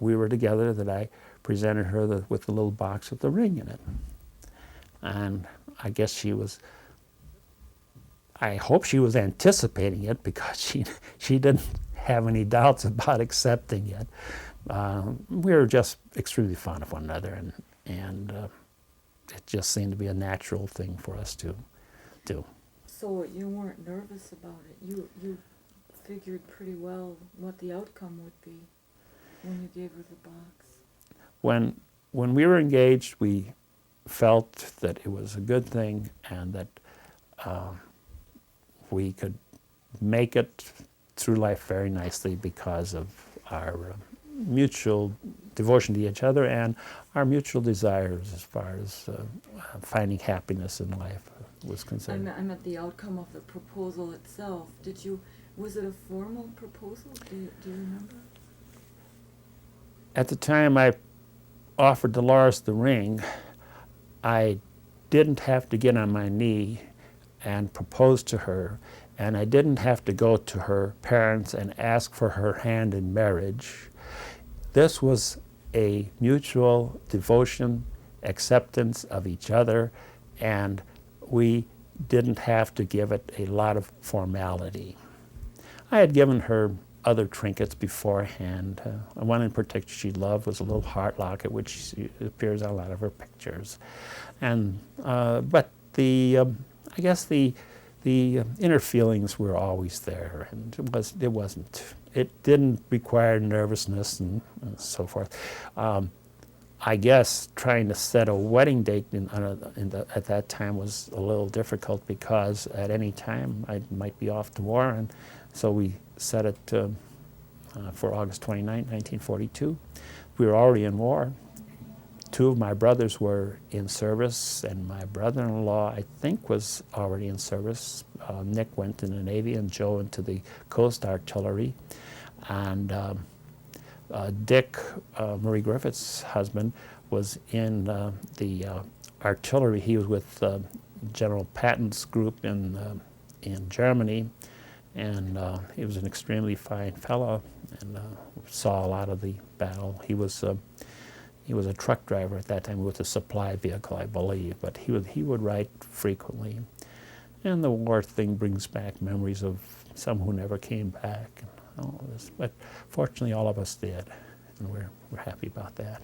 Speaker 1: we were together that I presented her with the little box with the ring in it. And I guess I hope she was anticipating it, because she didn't have any doubts about accepting it. We were just extremely fond of one another, and it just seemed to be a natural thing for us to do.
Speaker 2: So you weren't nervous about it? You figured pretty well what the outcome would be when you gave her the box?
Speaker 1: When we were engaged, we felt that it was a good thing, and that we could make it through life very nicely because of our mutual devotion to each other and our mutual desires as far as finding happiness in life was concerned.
Speaker 2: I meant the outcome of the proposal itself. Was it a formal proposal? Do you remember?
Speaker 1: At the time I offered Dolores the ring, I didn't have to get on my knee and propose to her, and I didn't have to go to her parents and ask for her hand in marriage. This was a mutual devotion, acceptance of each other, and we didn't have to give it a lot of formality. I had given her other trinkets beforehand. One in particular she loved was a little heart locket, which appears on a lot of her pictures. And but I guess the inner feelings were always there, and it didn't require nervousness and so forth. I guess trying to set a wedding date at that time was a little difficult, because at any time I might be off to war, and so we set it for August 29, 1942. We were already in war. Two of my brothers were in service, and my brother-in-law, I think, was already in service. Nick went in the Navy, and Joe into the Coast Artillery. And Dick, Marie Griffith's husband, was in the artillery. He was with General Patton's group in Germany, and he was an extremely fine fellow, and saw a lot of the battle. He was a truck driver at that time with a supply vehicle, I believe, but he would write frequently. And the war thing brings back memories of some who never came back and all this. But fortunately, all of us did, and we're happy about that.